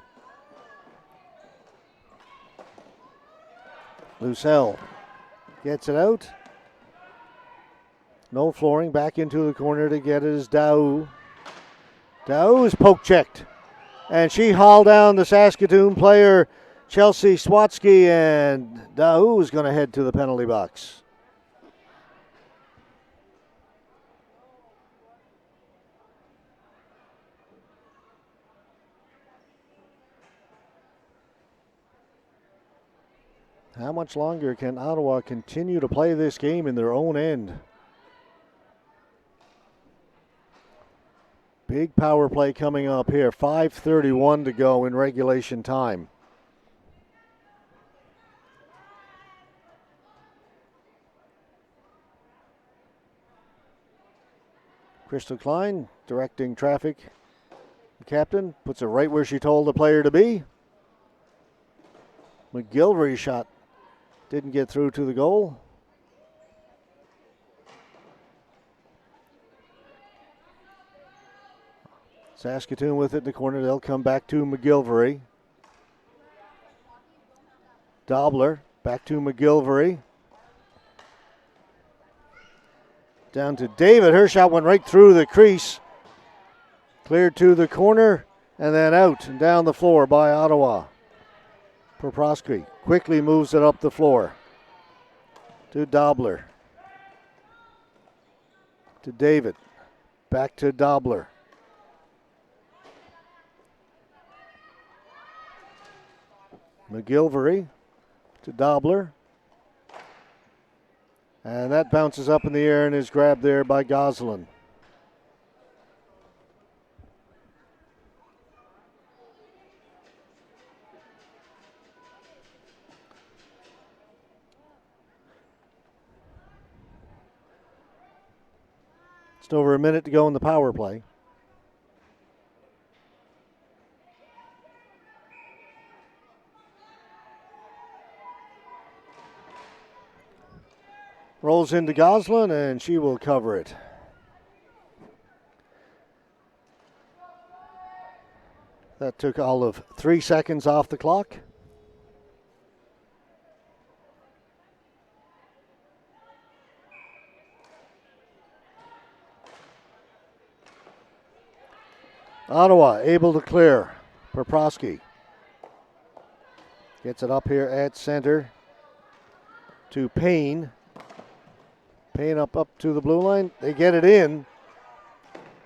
Lucelle gets it out. No flooring. Back into the corner to get it is Daou. Daou is poke checked. And she hauled down the Saskatoon player, Chelsea Swatsky, and Daou is going to head to the penalty box. How much longer can Ottawa continue to play this game in their own end? Big power play coming up here. 5:31 to go in regulation time. Crystal Klein directing traffic. The captain puts it right where she told the player to be. McGilvery's shot didn't get through to the goal. Saskatoon with it in the corner. They'll come back to McGilvery. Dobler back to McGilvery. Down to David. Her shot went right through the crease. Cleared to the corner and then out and down the floor by Ottawa. Poprowski quickly moves it up the floor to Dobler. To David. Back to Dobler. McGilvery to Dobler. And that bounces up in the air and is grabbed there by Goslin. Just over a minute to go in the power play. Rolls into Goslin, and she will cover it. That took all of 3 seconds off the clock. Ottawa able to clear. Poprowski gets it up here at center to Payne. Payne up to the blue line. They get it in,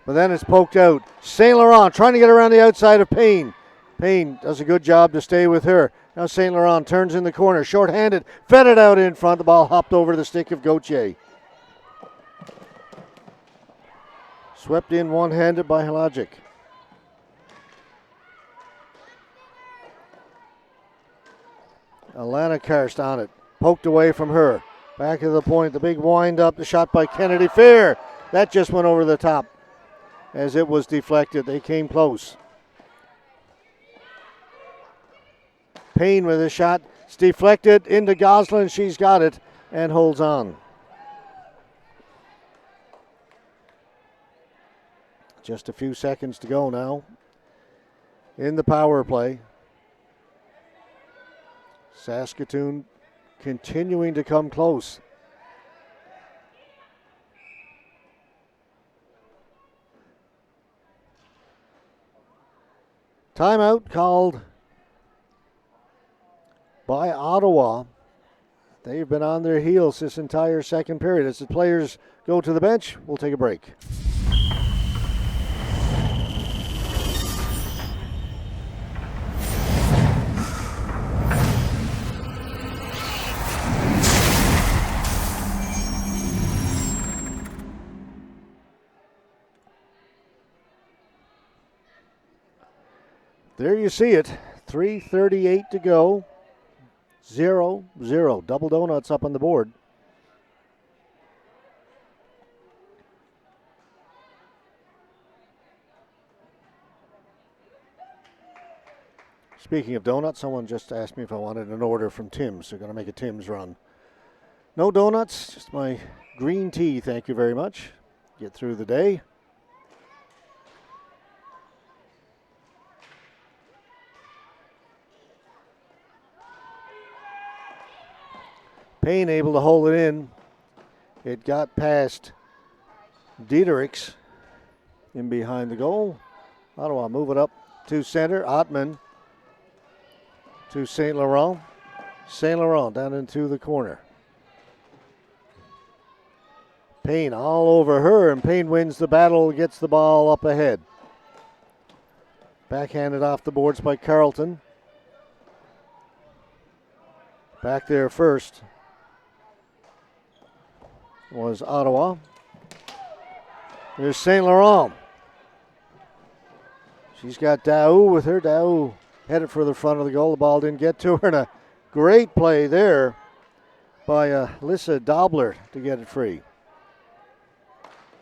but then it's poked out. St. Laurent trying to get around the outside of Payne. Payne does a good job to stay with her. Now St. Laurent turns in the corner, short-handed, fed it out in front. The ball hopped over the stick of Gauthier. Swept in one-handed by Halajic. Alana Karst on it. Poked away from her. Back of the point, the big wind up, the shot by Kennedy Fair. That just went over the top as it was deflected. They came close. Payne with a shot. It's deflected into Goslin. She's got it and holds on. Just a few seconds to go now in the power play. Saskatoon continuing to come close. Timeout called by Ottawa. They've been on their heels this entire second period. As the players go to the bench, we'll take a break. There you see it. 3:38 to go. 0-0. Double donuts up on the board. Speaking of donuts, someone just asked me if I wanted an order from Tim's. They're going to make a Tim's run. No donuts, just my green tea, thank you very much. Get through the day. Payne able to hold it in. It got past Diedericks in behind the goal. Ottawa move it up to center. Ottman to St. Laurent. St. Laurent down into the corner. Payne all over her, and Payne wins the battle, gets the ball up ahead. Backhanded off the boards by Carleton. Back there first was Ottawa. There's St. Laurent. She's got Daou with her. Daou headed for the front of the goal. The ball didn't get to her, and a great play there by Lissa Dobler to get it free.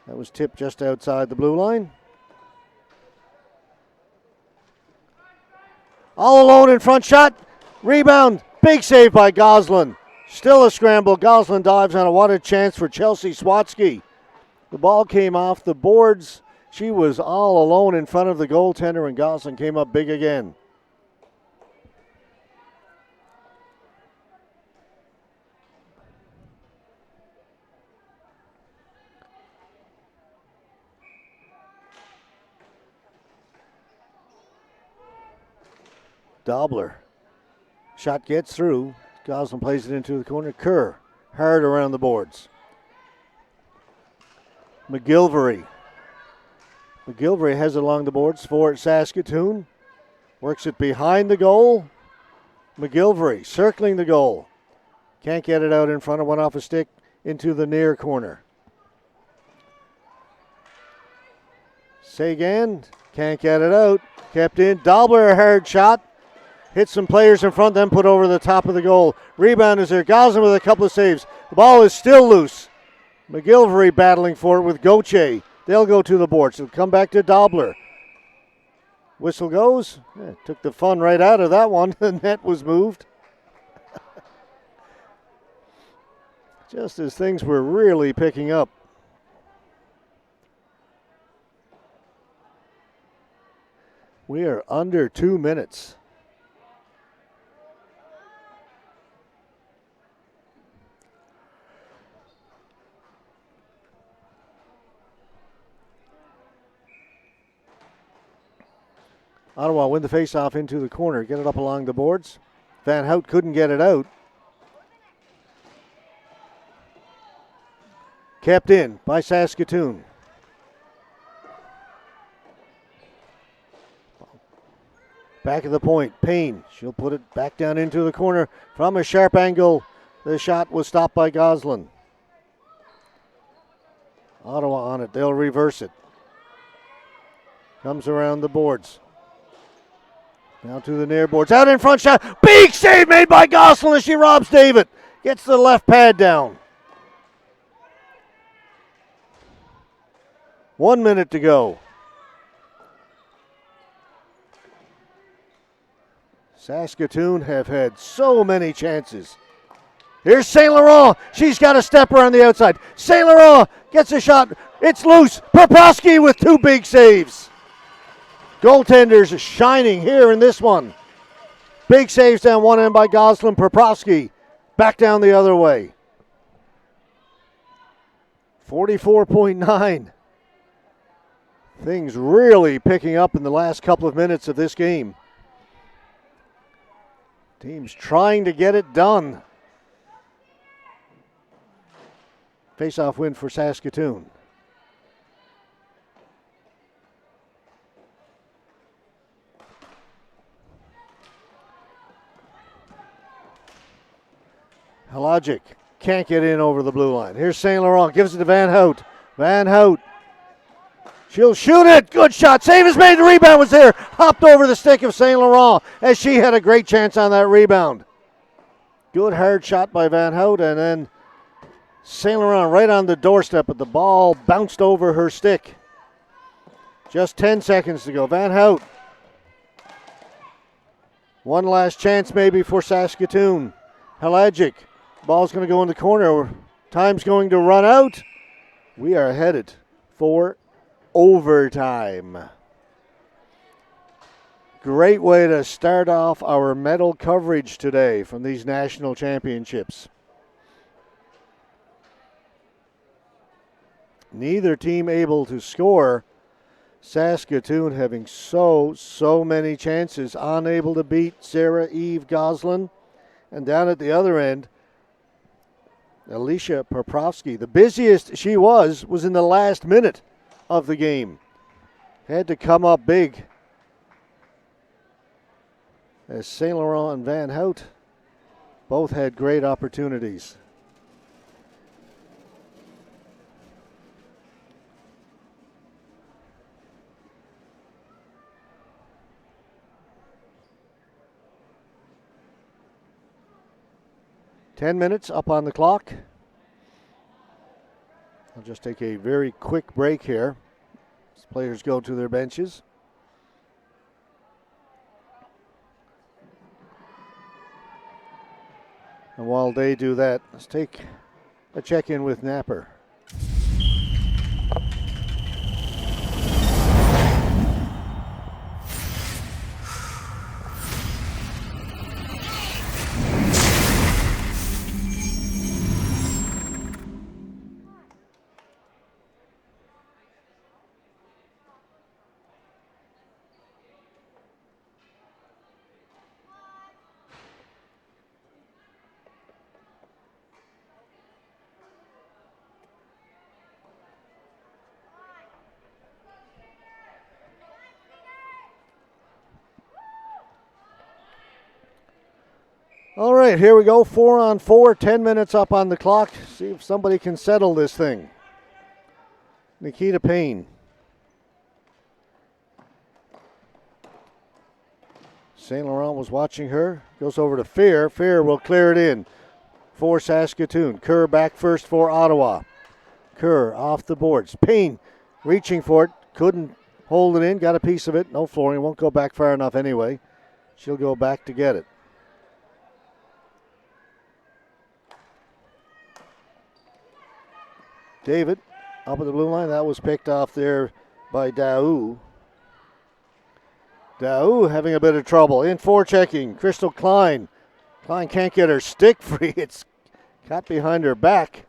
That was tipped just outside the blue line. All alone in front, shot, rebound, big save by Goslin. Still a scramble. Goslin dives on it. What a chance for Chelsea Swatsky. The ball came off the boards. She was all alone in front of the goaltender, and Goslin came up big again. Dobler. Shot gets through. Goslin plays it into the corner. Kerr, hard around the boards. McGilvery. McGilvery has it along the boards for Saskatoon. Works it behind the goal. McGilvery circling the goal. Can't get it out in front of one off a stick into the near corner. Sagan can't get it out. Kept in. Dobler, a hard shot. Hit some players in front, then put over the top of the goal. Rebound is there. Goslin with a couple of saves. The ball is still loose. McGilvery battling for it with Gauthier. They'll go to the boards. It'll come back to Dobler. Whistle goes. Yeah, took the fun right out of that one. The net was moved. Just as things were really picking up. We are under 2 minutes. Ottawa win the faceoff into the corner, get it up along the boards. Van Hout couldn't get it out. Kept in by Saskatoon. Back of the point, Payne. She'll put it back down into the corner from a sharp angle. The shot was stopped by Goslin. Ottawa on it, they'll reverse it. Comes around the boards. Now to the near boards. Out in front shot. Big save made by Goslin as she robs David. Gets the left pad down. 1 minute to go. Saskatoon have had so many chances. Here's St. Laurent. She's got a stepper on the outside. St. Laurent gets a shot. It's loose. Poprowski with two big saves. Goaltenders shining here in this one. Big saves down one end by Goslin. Poprowski back down the other way. 44.9. Things really picking up in the last couple of minutes of this game. Teams trying to get it done. Face-off win for Saskatoon. Halajic can't get in over the blue line. Here's St. Laurent, gives it to Van Hout. Van Hout, she'll shoot it. Good shot. Save is made. The rebound was there. Hopped over the stick of St. Laurent as she had a great chance on that rebound. Good hard shot by Van Hout, and then St. Laurent right on the doorstep, but the ball bounced over her stick. Just 10 seconds to go. Van Hout. One last chance maybe for Saskatoon. Halajic. Ball's going to go in the corner. Time's going to run out. We are headed for overtime. Great way to start off our medal coverage today from these national championships. Neither team able to score. Saskatoon having so many chances, unable to beat Sarah Eve Goslin. And down at the other end, Alicia Poprovsky. The busiest she was in the last minute of the game. Had to come up big. As St. Laurent and Van Hout both had great opportunities. Ten minutes up on the clock. I'll just take a very quick break here as players go to their benches. And while they do that, let's take a check-in with Napper. All right, here we go. 4-on-4, 10 minutes up on the clock. See if somebody can settle this thing. Nikita Payne. St. Laurent was watching her. Goes over to Fear. Fear will clear it in for Saskatoon. Kerr back first for Ottawa. Kerr off the boards. Payne reaching for it. Couldn't hold it in. Got a piece of it. No flooring. Won't go back far enough anyway. She'll go back to get it. David up at the blue line. That was picked off there by Daou. Daou having a bit of trouble. In forechecking. Crystal Klein. Klein can't get her stick free. It's caught behind her back.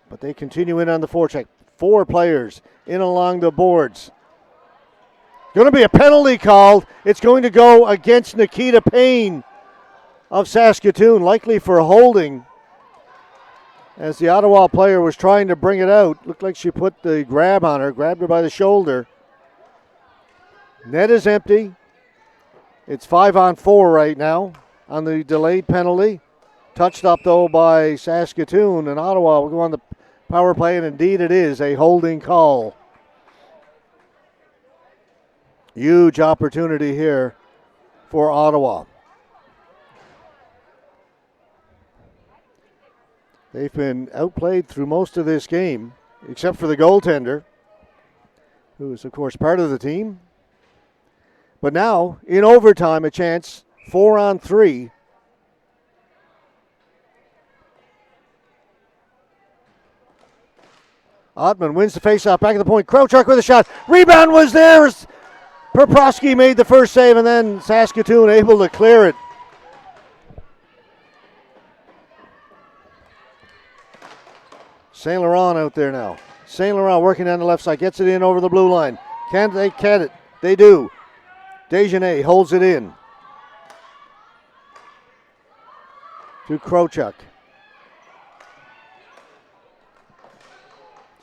But they continue in on the forecheck. 4 players in along the boards. Going to be a penalty called. It's going to go against Nikita Payne of Saskatoon, likely for holding. As the Ottawa player was trying to bring it out, looked like she put the grab on her, grabbed her by the shoulder. Net is empty. It's 5-on-4 right now on the delayed penalty. Touched up, though, by Saskatoon, and Ottawa will go on the power play, and indeed it is a holding call. Huge opportunity here for Ottawa. They've been outplayed through most of this game, except for the goaltender, who is, of course, part of the team. But now, in overtime, a chance, 4-on-3. Ottman wins the faceoff, back at the point. Krauchuk with a shot. Rebound was there. Poprovsky made the first save, and then Saskatoon able to clear it. St. Laurent out there now. St. Laurent working on the left side. Gets it in over the blue line. Can they get it? They do. Desjardins holds it in. To Krochuk.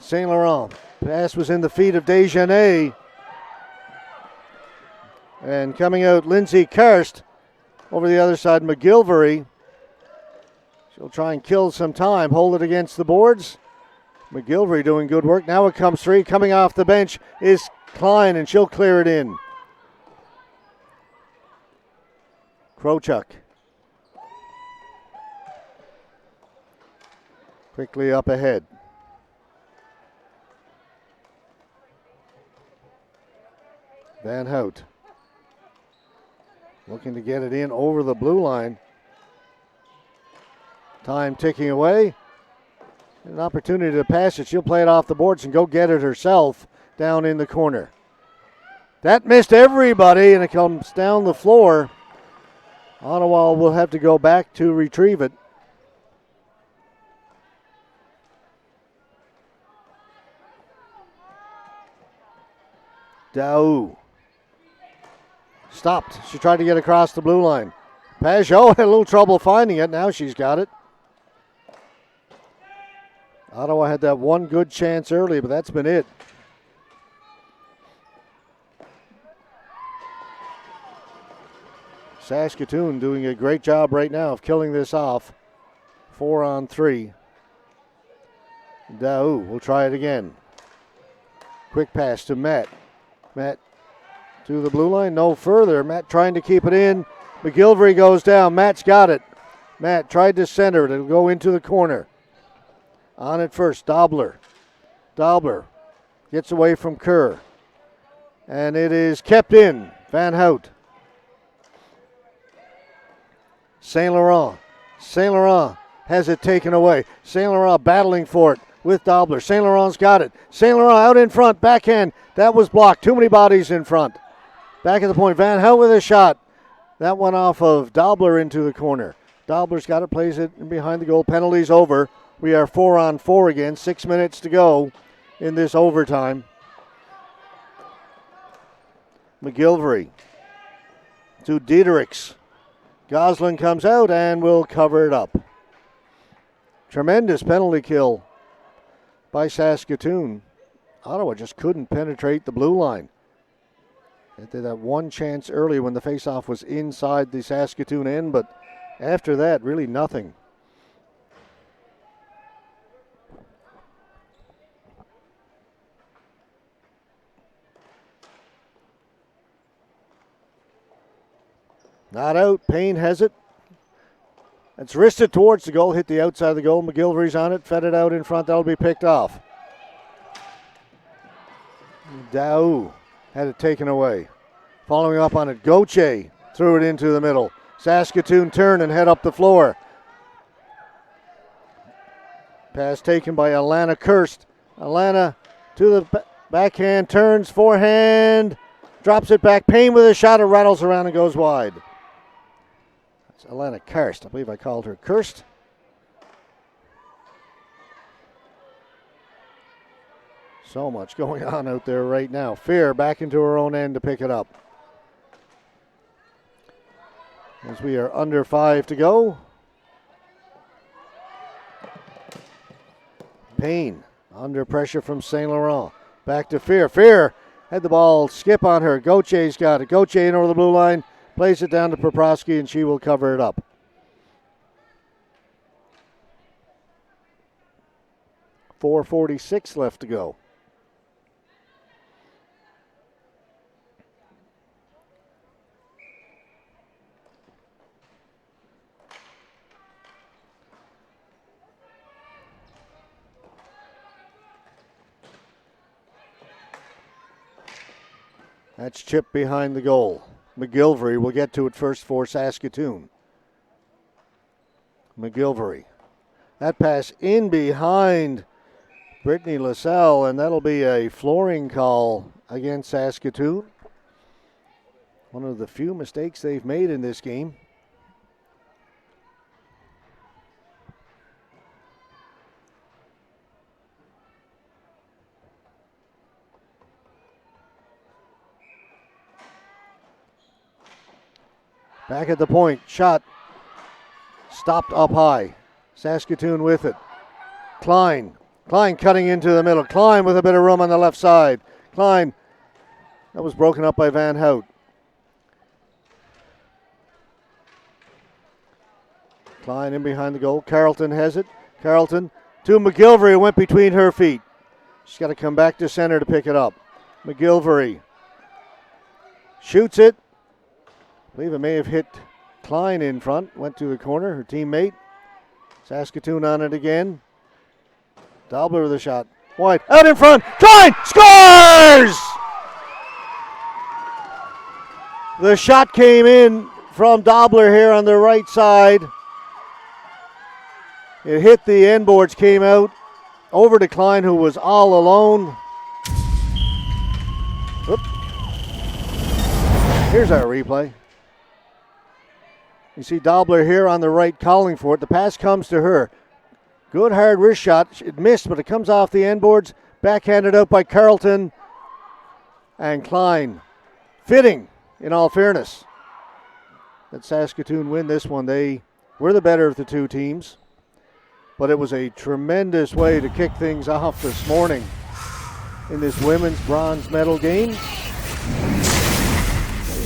St. Laurent. Pass was in the feet of Desjardins. And coming out, Lindsay Karst. Over the other side, McGilvery. She'll try and kill some time. Hold it against the boards. McGilvery doing good work. Now it comes free. Coming off the bench is Klein, and she'll clear it in. Krochuk. Quickly up ahead. Van Hout. Looking to get it in over the blue line. Time ticking away. An opportunity to pass it. She'll play it off the boards and go get it herself down in the corner. That missed everybody, and it comes down the floor. Ottawa will have to go back to retrieve it. Daou. Stopped. She tried to get across the blue line. Pajot had a little trouble finding it. Now she's got it. Ottawa had that one good chance early, but that's been it. Saskatoon doing a great job right now of killing this off. 4-on-3. Daou will try it again. Quick pass to Matt. Matt to the blue line, no further. Matt trying to keep it in. McGilvery goes down. Matt's got it. Matt tried to center it. It'll go into the corner. On it first, Dobler. Dobler gets away from Kerr. And it is kept in. Van Hout. St. Laurent. St. Laurent has it taken away. St. Laurent battling for it with Dobler. St. Laurent's got it. St. Laurent out in front, backhand. That was blocked. Too many bodies in front. Back at the point. Van Hout with a shot. That went off of Dobler into the corner. Dobler's got it, plays it in behind the goal. Penalty's over. We are 4-on-4 again. 6 minutes to go in this overtime. McGilvery to Diederichs. Goslin comes out and will cover it up. Tremendous penalty kill by Saskatoon. Ottawa just couldn't penetrate the blue line. They had that one chance early when the faceoff was inside the Saskatoon end, but after that, really nothing. Not out. Payne has it. It's wristed towards the goal. Hit the outside of the goal. McGilvery's on it. Fed it out in front. That'll be picked off. Daou had it taken away. Following up on it, Gauthier threw it into the middle. Saskatoon turn and head up the floor. Pass taken by Alana Kirst. Alana to the backhand, turns, forehand, drops it back. Payne with a shot. It rattles around and goes wide. That's Alana Kirst. I believe I called her Kirst. So much going on out there right now. Fear back into her own end to pick it up. As we are under 5 to go. Payne under pressure from St. Laurent. Back to Fear. Fear had the ball skip on her. Gauthier's got it. Gauthier in over the blue line. Plays it down to Poprowski and she will cover it up. .446 left to go. That's chipped behind the goal. McGilvery will get to it first for Saskatoon. McGilvery. That pass in behind Brittany LaSalle, and that'll be a flooring call against Saskatoon. One of the few mistakes they've made in this game. Back at the point. Shot. Stopped up high. Saskatoon with it. Klein. Klein cutting into the middle. Klein with a bit of room on the left side. Klein. That was broken up by Van Hout. Klein in behind the goal. Carleton has it. Carleton to McGilvery, went between her feet. She's got to come back to center to pick it up. McGilvery shoots it. I believe it may have hit Klein in front. Went to the corner, her teammate. Saskatoon on it again. Dobler with a shot. White out in front. Klein scores! The shot came in from Dobler here on the right side. It hit the end boards, came out over to Klein, who was all alone. Oop. Here's our replay. You see Dobler here on the right calling for it. The pass comes to her. Good hard wrist shot. It missed, but it comes off the end boards. Backhanded out by Carleton and Klein. Fitting, in all fairness, that Saskatoon win this one. They were the better of the two teams. But it was a tremendous way to kick things off this morning in this women's bronze medal game.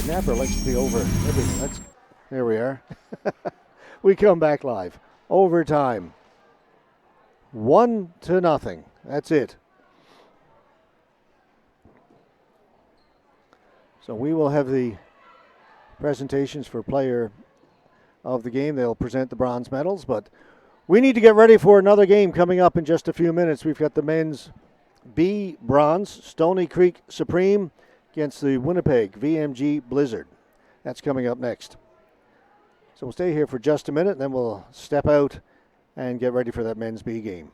Napper likes to be over everything. There we are. We come back live. Overtime. 1-0. That's it. So we will have the presentations for player of the game. They'll present the bronze medals, but we need to get ready for another game coming up in just a few minutes. We've got the men's B bronze, Stony Creek Supreme against the Winnipeg VMG Blizzard. That's coming up next. So we'll stay here for just a minute, and then we'll step out and get ready for that men's B game.